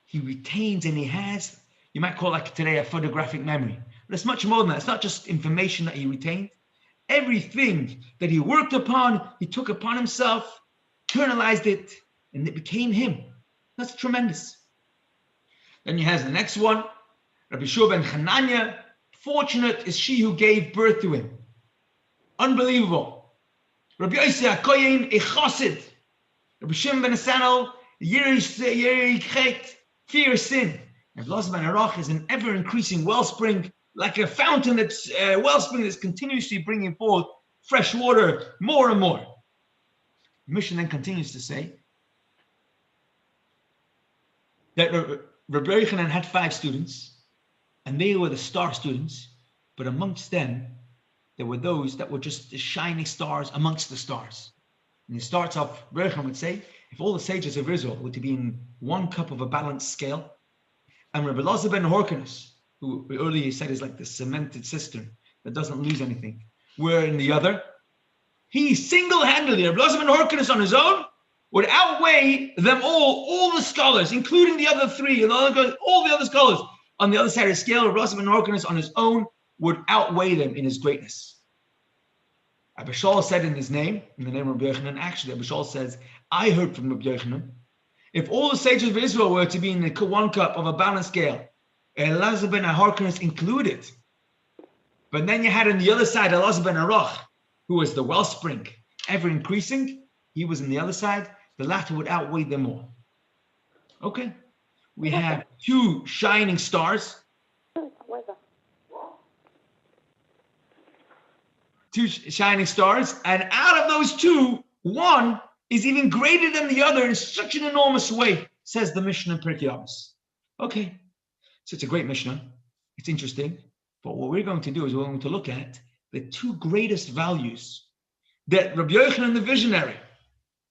he retains and he has, you might call like today a photographic memory. But it's much more than that. It's not just information that he retained. Everything that he worked upon, he took upon himself, internalized it, and it became him. That's tremendous. Then he has the next one, Rabbi Shua ben Chananya. Fortunate is she who gave birth to him. Unbelievable. Rabbi Yossi HaKoyin, a chassid. Rabbi Shimon ben Nesano, Yeri Chet, fear sin. Rabbi Elazar ben Arach is an ever-increasing wellspring, like a fountain that's wellspring that's continuously bringing forth fresh water more and more. The Mishnah then continues to say that Rabbi Yochanan had 5 students, and they were the star students, but amongst them, there were those that were just the shining stars amongst the stars. And he starts off, Rabbi Yochanan would say, if all the sages of Israel were to be in one cup of a balanced scale, and Rabbi Elazar ben Horkanus, who earlier he said is like the cemented cistern that doesn't lose anything, were in the other, he single-handedly, Rabbi Elazar ben Horkanus on his own, would outweigh them all the scholars, including the other 3, and all the other scholars on the other side of the scale. Rabbi Elazar ben Horkanus on his own would outweigh them in his greatness. Abba Shaul said in his name, in the name of Rabbi Yochanan, actually Abba Shaul says, I heard from Rabbi Yochanan, if all the sages of Israel were to be in the one cup of a balanced scale, Elazar ben Horkanus included, but then you had on the other side Elazar ben Arach, who was the wellspring, ever increasing, he was on the other side, the latter would outweigh them all. Okay, we have 2 shining stars, 2 shining stars, and out of those 2, one is even greater than the other in such an enormous way, says the Mishnah in Pirkei Avos. Okay, so it's a great Mishnah. It's interesting, but what we're going to do is we're going to look at the 2 greatest values that Rabbi Yochanan the visionary,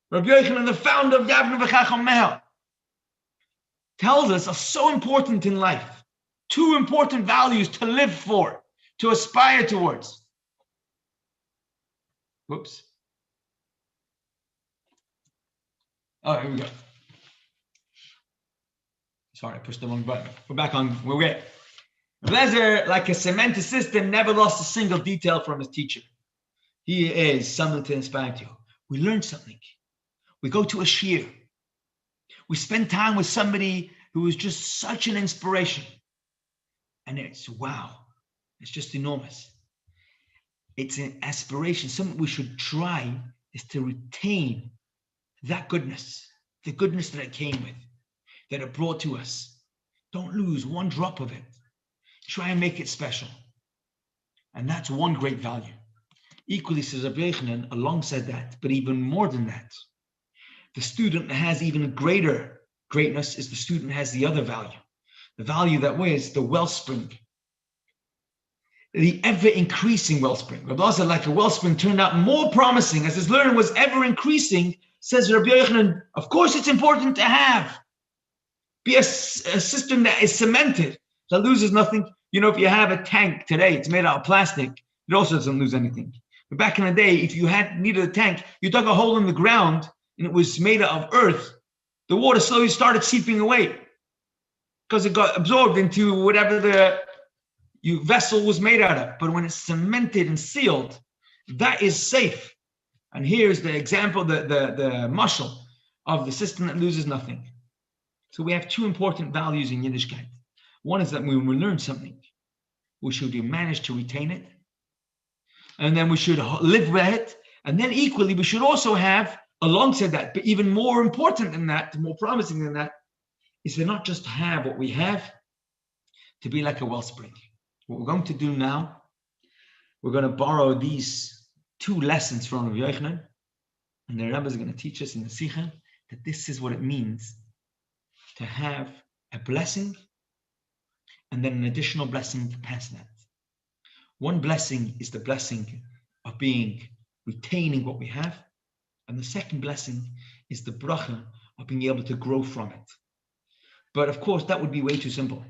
Rabbi Yochanan the founder of Yavne V'Chacham Mehel, tells us are so important in life. 2 important values to live for, to aspire towards. Whoops. Oh, here we go. Sorry, I pushed the wrong button. We're back on. We're good. Elazar, like a cemented system, never lost a single detail from his teacher. He is something to inspire you. We learn something. We go to a shiur. We spend time with somebody who is just such an inspiration. And it's wow. It's just enormous. It's an aspiration. Something we should try is to retain that goodness, the goodness that it came with, that it brought to us. Don't lose one drop of it. Try and make it special. And that's one great value. Equally, says Rabbi Yochanan, alongside that, but even more than that, the student that has even greater greatness is the student that has the other value. The value that was the wellspring, the ever-increasing wellspring. Rabbi Elazar, like a wellspring, turned out more promising as his learning was ever-increasing, says Rabbi Yochanan. Of course, it's important to be a system that is cemented, that loses nothing. You know, if you have a tank today, it's made out of plastic, it also doesn't lose anything. But back in the day, if you needed a tank, you dug a hole in the ground and it was made out of earth, the water slowly started seeping away because it got absorbed into whatever the vessel was made out of. But when it's cemented and sealed, that is safe. And here's the example, the mashal of the system that loses nothing. So we have 2 important values in Yiddishkeit. One is that when we learn something, we should manage to retain it. And then we should live with it. And then equally, we should also have, alongside that, but even more important than that, more promising than that, is to not just have what we have, to be like a wellspring. What we're going to do now, we're going to borrow these 2 lessons from Rabbi Yochanan, and the Rebbe is going to teach us in the Sikha that this is what it means to have a blessing and then an additional blessing to pass that. One blessing is the blessing of retaining what we have, and the second blessing is the bracha of being able to grow from it. But of course, that would be way too simple.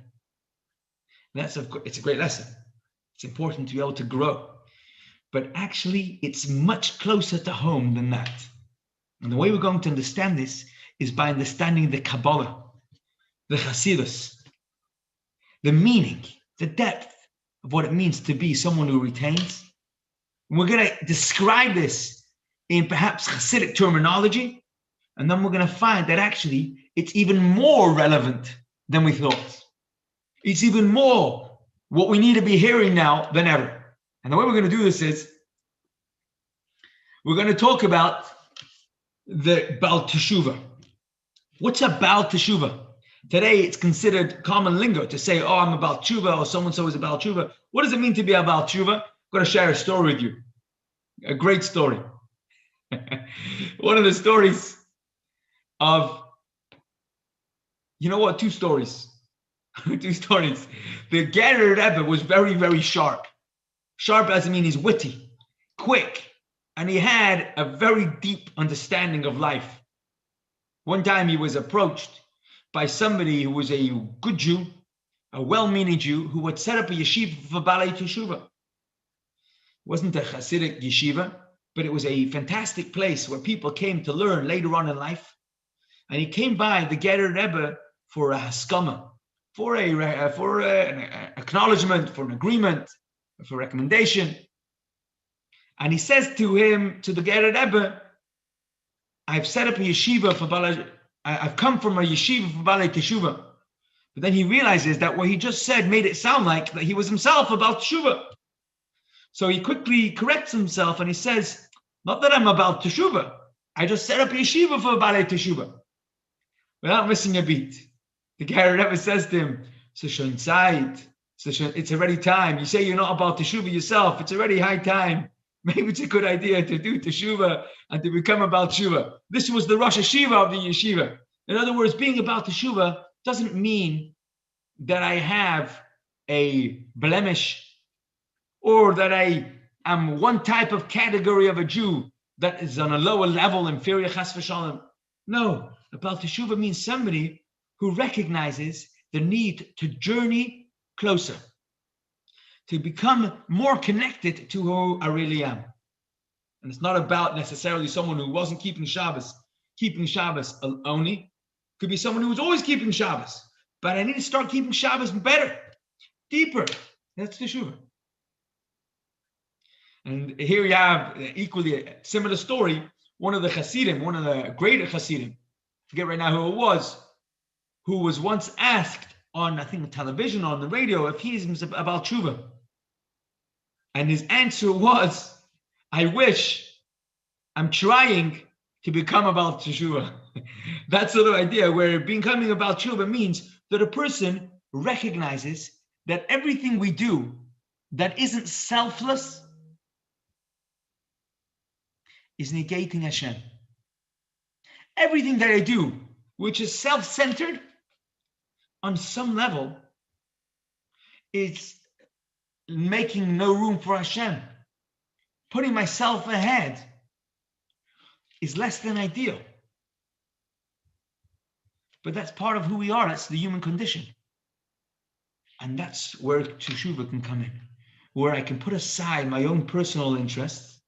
It's a great lesson. It's important to be able to grow. But actually, it's much closer to home than that. And the way we're going to understand this is by understanding the Kabbalah, the Hasidus, the meaning, the depth of what it means to be someone who retains. And we're going to describe this in perhaps Hasidic terminology, and then we're going to find that actually it's even more relevant than we thought. It's even more what we need to be hearing now than ever. And the way we're going to do this is we're going to talk about the Baal Teshuvah. What's a Baal Teshuvah? Today, it's considered common lingo to say, oh, I'm about tshuva, or so-and-so is about tshuva. What does it mean to be about tshuva? I'm going to share a story with you. A great story. One of the stories of, you know what, two stories. Two stories. The Gerer Rebbe was very, very sharp. Sharp doesn't mean he's witty, quick, and he had a very deep understanding of life. One time he was approached by somebody who was a good Jew, a well-meaning Jew, who had set up a yeshiva for Balei Teshuvah. It wasn't a Hasidic yeshiva, but it was a fantastic place where people came to learn later on in life. And he came by the Gerer Rebbe for a haskama, for an acknowledgement, for an agreement, for recommendation. And he says to him, to the Gerer Rebbe, I've set up a yeshiva for Balei, I've come from a yeshiva for Balei Teshuvah. But then he realizes that what he just said made it sound like that he was himself about Teshuvah. So he quickly corrects himself and he says, not that I'm about Teshuvah. I just set up a yeshiva for Balei Teshuvah. Without missing a beat. The Gerer Rebbe says to him, so schon Zeit. It's already time. You say you're not about Teshuvah yourself. It's already high time. Maybe it's a good idea to do Teshuvah and to become about Teshuvah. This was the Rosh Hashiva of the yeshiva. In other words, being about Teshuvah doesn't mean that I have a blemish or that I am one type of category of a Jew that is on a lower level, inferior, chas v'shalom. No, about Teshuvah means somebody who recognizes the need to journey closer, to become more connected to who I really am. And it's not about necessarily someone who wasn't keeping Shabbos only. It could be someone who was always keeping Shabbos, but I need to start keeping Shabbos better, deeper. That's Teshuvah. And here you have equally a similar story. One of the Hasidim, one of the greater Hasidim, I forget right now who it was, who was once asked on, I think, television or on the radio, if he's about Teshuvah. And his answer was, I wish, I'm trying to become about Teshuvah. That sort of idea where becoming about Teshuvah means that a person recognizes that everything we do that isn't selfless is negating Hashem. Everything that I do, which is self-centered, on some level, is making no room for Hashem. Putting myself ahead is less than ideal. But that's part of who we are. That's the human condition. And that's where Teshuvah can come in, where I can put aside my own personal interests,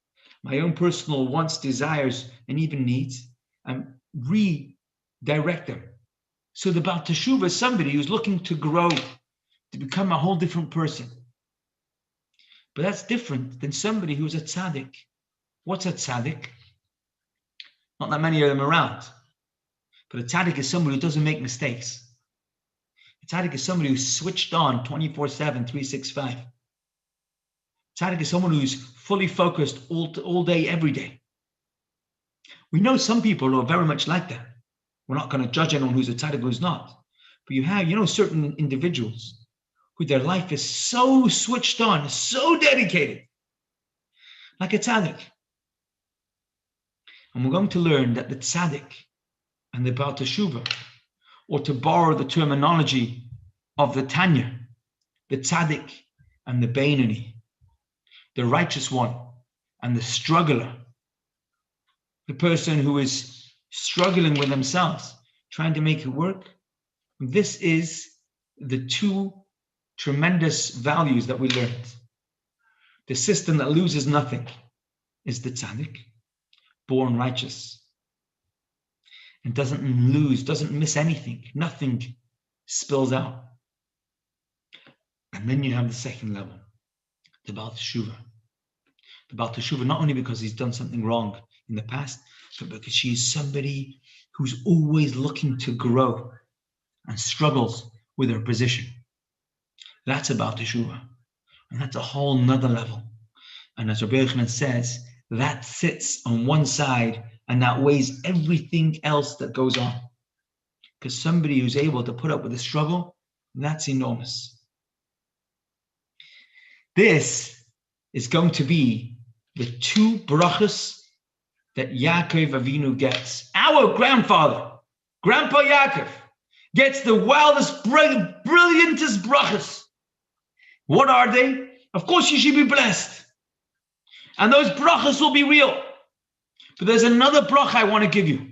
my own personal wants, desires, and even needs, and redirect them. So the Baal Teshuvah is somebody who's looking to grow, to become a whole different person. But that's different than somebody who's a tzaddik. What's a tzaddik? Not that many of them around. But a tzaddik is somebody who doesn't make mistakes. A tzaddik is somebody who's switched on 24/7, 365. Tzaddik is someone who's fully focused all day, every day. We know some people who are very much like that. We're not going to judge anyone who's a tzaddik who's not. But you have, certain individuals who their life is so switched on, so dedicated, like a tzaddik. And we're going to learn that the tzaddik and the Baal Teshuvah, or to borrow the terminology of the Tanya, the tzaddik and the Beinoni, the righteous one and the struggler, the person who is struggling with themselves, trying to make it work. This is the two tremendous values that we learned. The system that loses nothing is the tzaddik, born righteous, and doesn't miss anything. Nothing spills out. And then you have the second level, the Baal Teshuvah. The Baal Teshuvah, not only because he's done something wrong in the past, but because she's somebody who's always looking to grow and struggles with her position. That's a Baal Teshuvah. And that's a whole nother level. And as Rabbi Yochanan says, that sits on one side and that weighs everything else that goes on. because somebody who's able to put up with the struggle, that's enormous. This is going to be the 2 brachas that Yaakov Avinu gets. Our grandfather, Grandpa Yaakov, gets the wildest, brilliantest brachas. What are they? Of course, you should be blessed. And those brachas will be real. But there's another bracha I want to give you.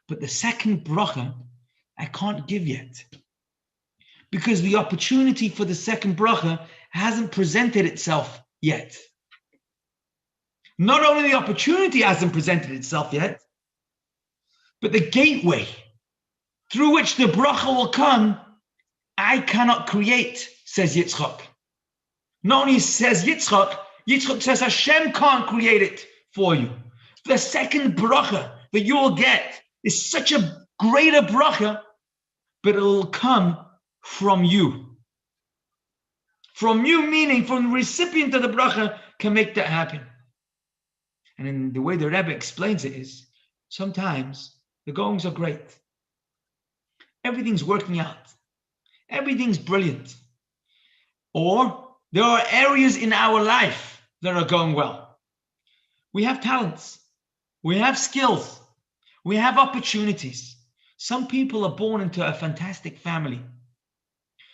But the second bracha, I can't give yet. Because the opportunity for the second bracha hasn't presented itself yet. Not only the opportunity hasn't presented itself yet, but the gateway through which the bracha will come, I cannot create, says Yitzchak. Not only says Yitzchak says Hashem can't create it for you. The second bracha that you will get is such a greater bracha, but it will come from you. From you, meaning from the recipient of the bracha, can make that happen. And in the way the Rebbe explains it is, sometimes the goings are great. Everything's working out. Everything's brilliant. Or there are areas in our life that are going well. We have talents. We have skills. We have opportunities. Some people are born into a fantastic family.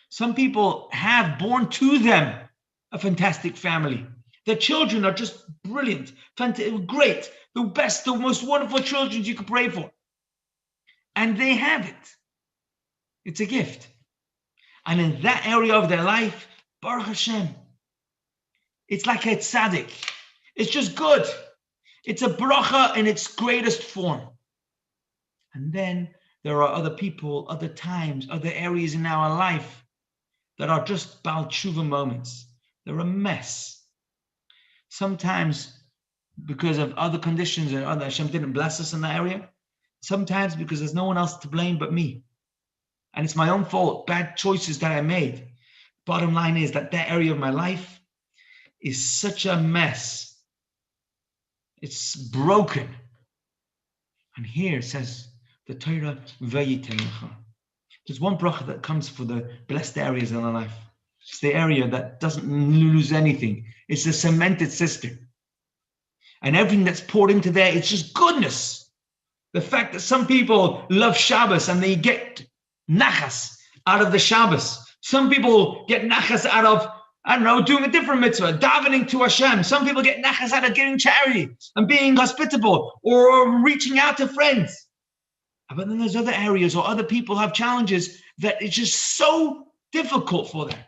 Some people have born to them a fantastic family. Their children are just brilliant, great, the best, the most wonderful children you could pray for. And they have it. It's a gift. And in that area of their life, Baruch Hashem, it's like a tzaddik. It's just good. It's a bracha in its greatest form. And then there are other people, other times, other areas in our life that are just Baal Tshuva moments. They're a mess. Sometimes because of other conditions and other, Hashem didn't bless us in that area. Sometimes because there's no one else to blame but me. And it's my own fault, bad choices that I made. Bottom line is that area of my life is such a mess. It's broken. And here it says, the Torah, there's one bracha that comes for the blessed areas in our life. It's the area that doesn't lose anything. It's a cemented cistern. And everything that's poured into there, it's just goodness. The fact that some people love Shabbos and they get nachas out of the Shabbos. Some people get nachas out of, I don't know, doing a different mitzvah, davening to Hashem. Some people get nachas out of giving charity and being hospitable or reaching out to friends. But then there's other areas or other people have challenges that it's just so difficult for them.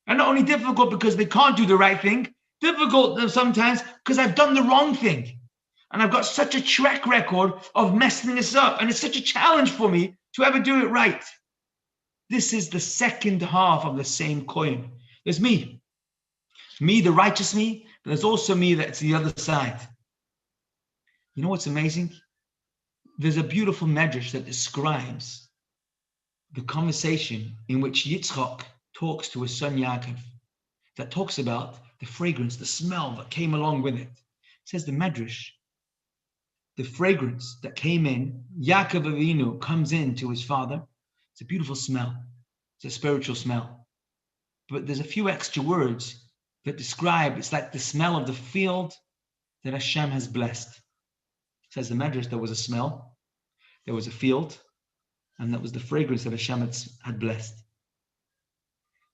And not only difficult because they can't do the right thing, difficult sometimes because I've done the wrong thing. And I've got such a track record of messing this up. And it's such a challenge for me to ever do it right. This is the second half of the same coin. There's me, the righteous me, but there's also me that's the other side. You know what's amazing? There's a beautiful medrash that describes the conversation in which Yitzchak talks to his son Yaakov, that talks about the fragrance, the smell that came along with it. It says the medrash, the fragrance that came in, Yaakov Avinu comes in to his father. It's a beautiful smell. It's a spiritual smell. But there's a few extra words that describe, it's like the smell of the field that Hashem has blessed. It says the medrash, there was a smell, there was a field, and that was the fragrance that Hashem had blessed.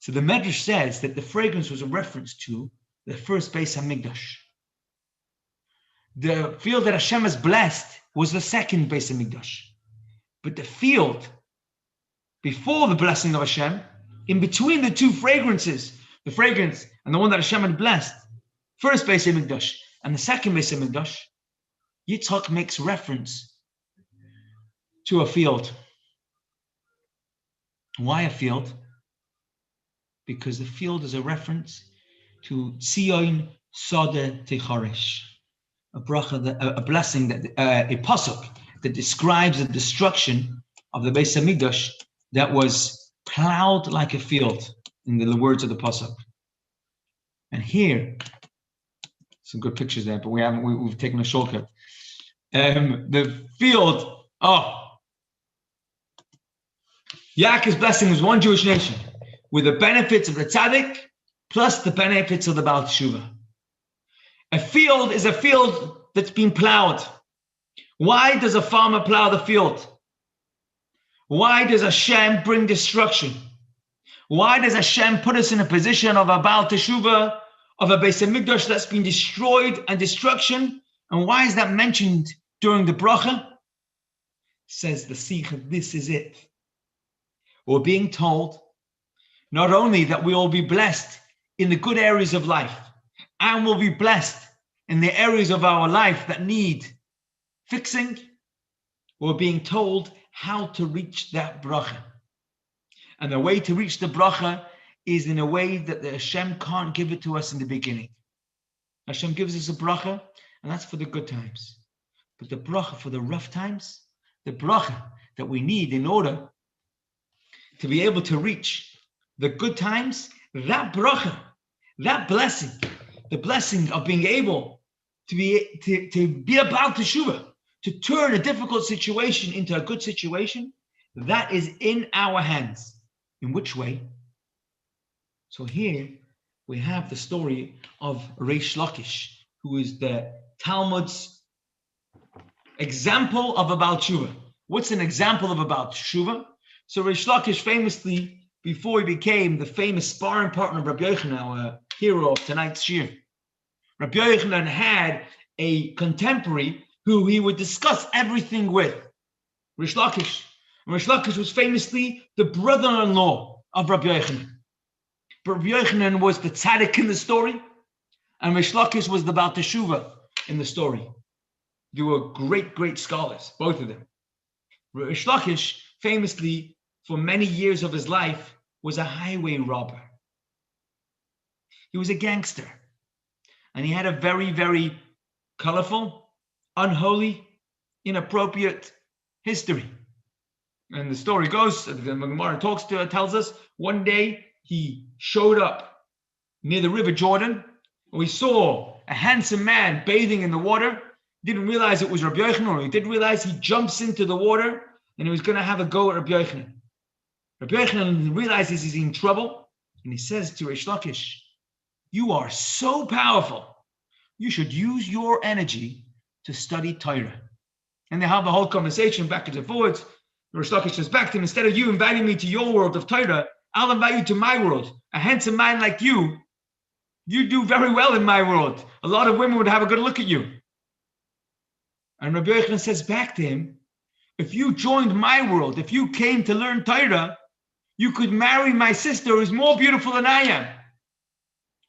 So the medrash says that the fragrance was a reference to the first Beis Hamikdash. The field that Hashem has blessed was the second Beis Hamikdash. But the field before the blessing of Hashem, in between the two fragrances, the fragrance and the one that Hashem had blessed, first Beis Hamikdash and the second Beis Hamikdash, Yitzchak makes reference to a field. Why a field? Because the field is a reference to Tzion Sode Techaresh, a bracha, a blessing, that a pasuk that describes the destruction of the Beis Hamikdash that was plowed like a field, in the words of the pasuk. And here, some good pictures there, but we've taken a shortcut. The field, Yaakov's blessing was one Jewish nation with the benefits of the tzaddik plus the benefits of the Baal Teshuva. A field is a field that's been plowed. Why does a farmer plow the field? Why does Hashem bring destruction? Why does Hashem put us in a position of a Baal Teshuva, of a Beis Hamikdash that's been destroyed and destruction? And why is that mentioned during the bracha? Says the Sikha, this is it. We're being told not only that we will be blessed in the good areas of life, and we'll be blessed in the areas of our life that need fixing, we're being told how to reach that bracha. And the way to reach the bracha is in a way that the Hashem can't give it to us in the beginning. Hashem gives us a bracha, and that's for the good times. But the bracha for the rough times, the bracha that we need in order to be able to reach the good times, that bracha, that blessing, the blessing of being able to be about teshuva, to turn a difficult situation into a good situation, that is in our hands. In which way? So here we have the story of Reish Lakish, who is the Talmud's example of a Baal Teshuva. What's an example of a Baal Teshuva? So Reish Lakish famously, before he became the famous sparring partner of Rabbi Yochanan, our hero of tonight's shir, Rabbi Yochanan had a contemporary who he would discuss everything with, Reish Lakish. And Reish Lakish was famously the brother-in-law of Rabbi Yochanan. But Rabbi Yochanan was the tzaddik in the story, and Reish Lakish was the Baal Teshuva in the story. They were great, great scholars, both of them. Reish Lakish, famously, for many years of his life, was a highway robber. He was a gangster. And he had a very, very colorful, unholy, inappropriate history. And the story goes, the Gemara tells us, one day he showed up near the River Jordan. We saw a handsome man bathing in the water. Didn't realize it was Rabbi Yochanan, or he didn't realize he jumps into the water and he was going to have a go at Rabbi Yochanan. Rabbi Yochanan realizes he's in trouble, and he says to Reish Lakish, you are so powerful. You should use your energy to study Torah. And they have the whole conversation backwards and forwards. Reish Lakish says back to him, instead of you inviting me to your world of Torah, I'll invite you to my world. A handsome man like you do very well in my world. A lot of women would have a good look at you. And Rabbi Yochanan says back to him, if you joined my world, if you came to learn Torah, you could marry my sister who's more beautiful than I am.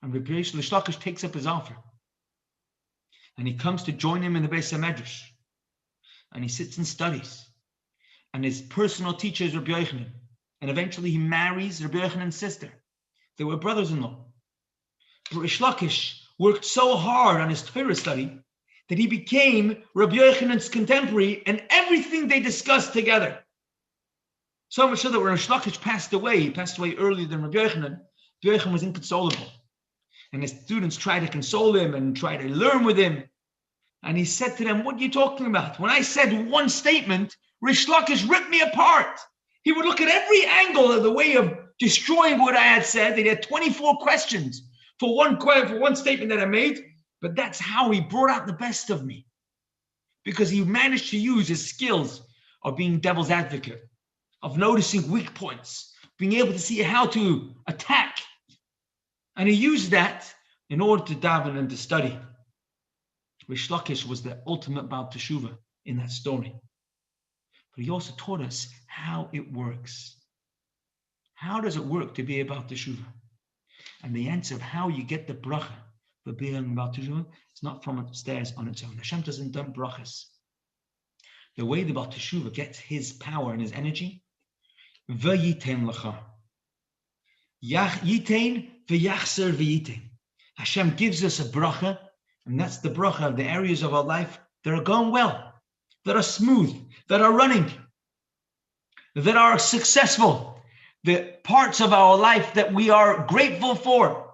And Rabbi Reish Lakish takes up his offer. And he comes to join him in the Beis HaMedrash. And he sits and studies. And his personal teacher is Rabbi Yochanan. And eventually he marries Rabbi Yochanan's sister. They were brothers-in-law. But Reish Lakish worked so hard on his Torah study that he became Rabbi Yochanan's contemporary, and everything they discussed together. So much so that when Reish Lakish passed away, he passed away earlier than Rabbi Yochanan, Rabbi Yochanan was inconsolable. And his students tried to console him and try to learn with him. And he said to them, what are you talking about? When I said one statement, Reish Lakish ripped me apart. He would look at every angle of the way of destroying what I had said. He had 24 questions for one statement that I made. But that's how he brought out the best of me. Because he managed to use his skills of being devil's advocate, of noticing weak points, being able to see how to attack. And he used that in order to daven and to study. Reish Lakish was the ultimate Baal Teshuva in that story. But he also taught us how it works. How does it work to be a Baal Teshuva? And the answer of how you get the bracha for being about Teshuva, it's not from upstairs on its own. Hashem doesn't dump brachas. The way the Baal Teshuva gets his power and his energy, v'yitein lecha. Yitein v'yachser v'yitein. Hashem gives us a bracha, and that's the bracha of the areas of our life that are going well, that are smooth, that are running, that are successful, the parts of our life that we are grateful for.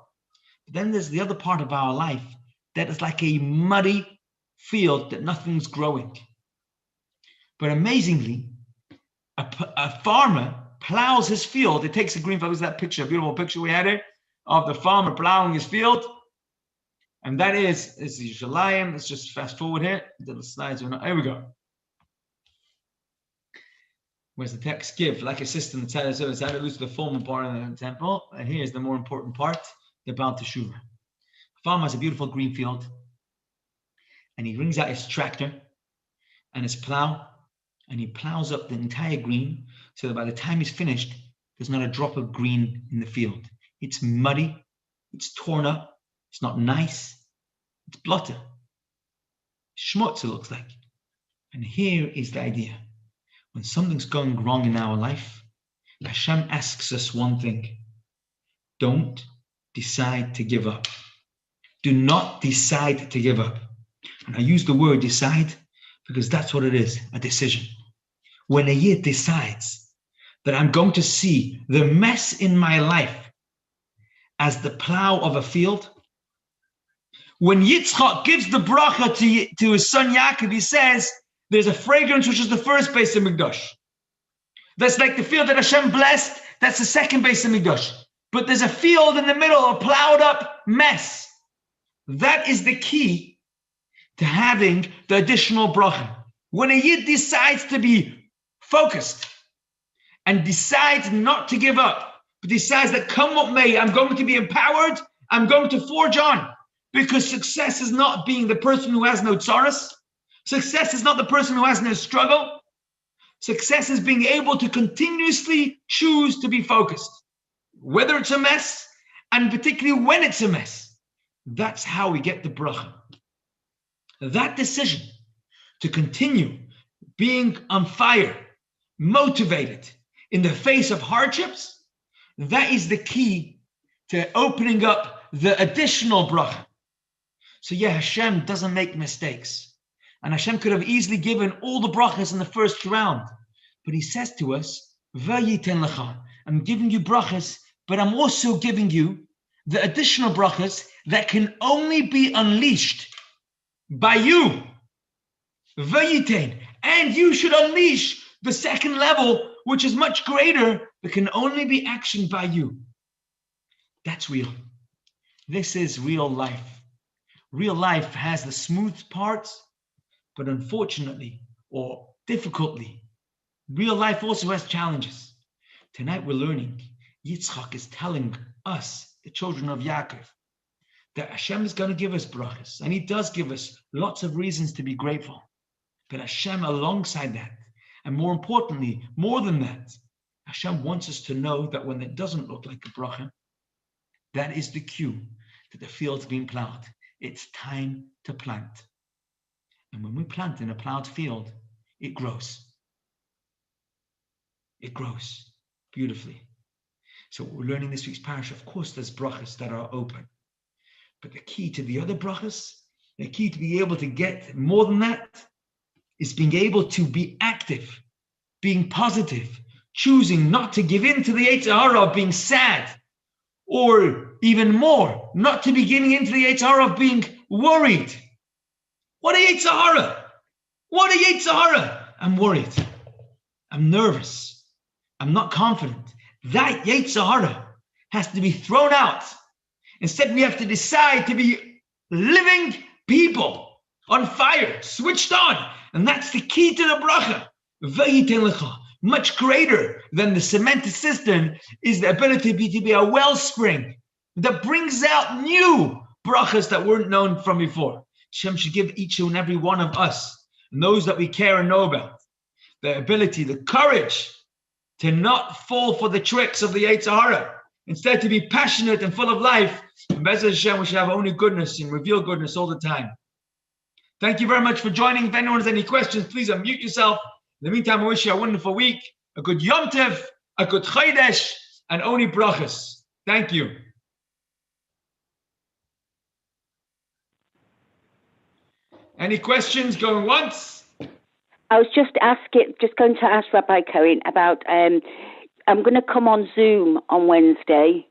But then there's the other part of our life that is like a muddy field that nothing's growing. But amazingly, a farmer plows his field. It takes a green field. Look at that picture, a beautiful picture we had it of the farmer plowing his field. And that is Yerushalayim. Let's just fast forward here. The slides are not. Here we go. Where's the text? Give, like a system, the tzad service, how to lose the formal part of the temple. And here's the more important part, the Baal Teshuvah. The farmer has a beautiful green field, and he brings out his tractor and his plow, and he plows up the entire green, so that by the time he's finished, there's not a drop of green in the field. It's muddy, it's torn up, it's not nice, it's blotter. Schmutz, it looks like. And here is the idea. When something's going wrong in our life, Hashem asks us one thing. Don't decide to give up. Do not decide to give up. And I use the word decide because that's what it is, a decision. When a Yid decides that I'm going to see the mess in my life as the plow of a field, when Yitzchak gives the bracha to his son Yaakov, he says, there's a fragrance which is the first Beis HaMikdash. That's like the field that Hashem blessed, that's the second Beis HaMikdash. But there's a field in the middle, a plowed up mess. That is the key to having the additional bracha. When a Yid decides to be focused and decides not to give up, but decides that come what may, I'm going to be empowered, I'm going to forge on. Because success is not being the person who has no tzaras. Success is not the person who has no struggle. Success is being able to continuously choose to be focused, whether it's a mess, and particularly when it's a mess. That's how we get the bracha. That decision to continue being on fire, motivated in the face of hardships, that is the key to opening up the additional bracha. So yeah, Hashem doesn't make mistakes. And Hashem could have easily given all the brachas in the first round. But he says to us, Vayiten lecha, I'm giving you brachas, but I'm also giving you the additional brachas that can only be unleashed by you. Vayiten. And you should unleash the second level, which is much greater, but can only be actioned by you. That's real. This is real life. Real life has the smooth parts, but unfortunately, or difficultly, real life also has challenges. Tonight we're learning, Yitzchak is telling us, the children of Yaakov, that Hashem is going to give us brachas, and he does give us lots of reasons to be grateful. But Hashem alongside that, and more importantly, more than that, Hashem wants us to know that when it doesn't look like a bracha, that is the cue that the field's being plowed. It's time to plant. And when we plant in a plowed field, it grows. It grows beautifully. So we're learning this week's parashah. Of course, there's brachas that are open. But the key to the other brachas, the key to be able to get more than that, is being able to be active, being positive, choosing not to give in to the Yetzer Hara of being sad, or even more, not to be giving in to the Yetzer Hara of being worried. What a Yetzer Hara! What a Yetzer Hara! I'm worried. I'm nervous. I'm not confident. That Yetzer Hara has to be thrown out. Instead, we have to decide to be living people on fire, switched on. And that's the key to the bracha. Vayiten lecha. Much greater than the cemented cistern is the ability to be a wellspring that brings out new brachas that weren't known from before. Hashem should give each and every one of us, and those that we care and know about, the ability, the courage to not fall for the tricks of the Yetzer Hara. Instead, to be passionate and full of life. And Be'ez Hashem, we should have only goodness and reveal goodness all the time. Thank you very much for joining. If anyone has any questions, please unmute yourself. In the meantime, I wish you a wonderful week, a good Yom Tov, a good Chodesh, and only brachas. Thank you. Any questions going once? I was just going to ask Rabbi Cohen about, I'm going to come on Zoom on Wednesday.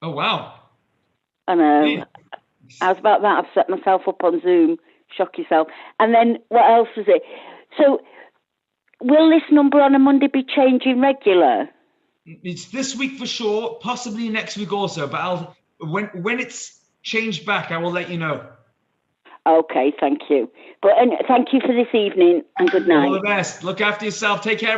Oh, wow. I know. Yeah. How's about that? I've set myself up on Zoom. Shock yourself. And then what else is it? So will this number on a Monday be changing regular? It's this week for sure, possibly next week also, but when it's changed back, I will let you know. Okay, thank you. And thank you for this evening, and good night. All the best. Look after yourself. Take care.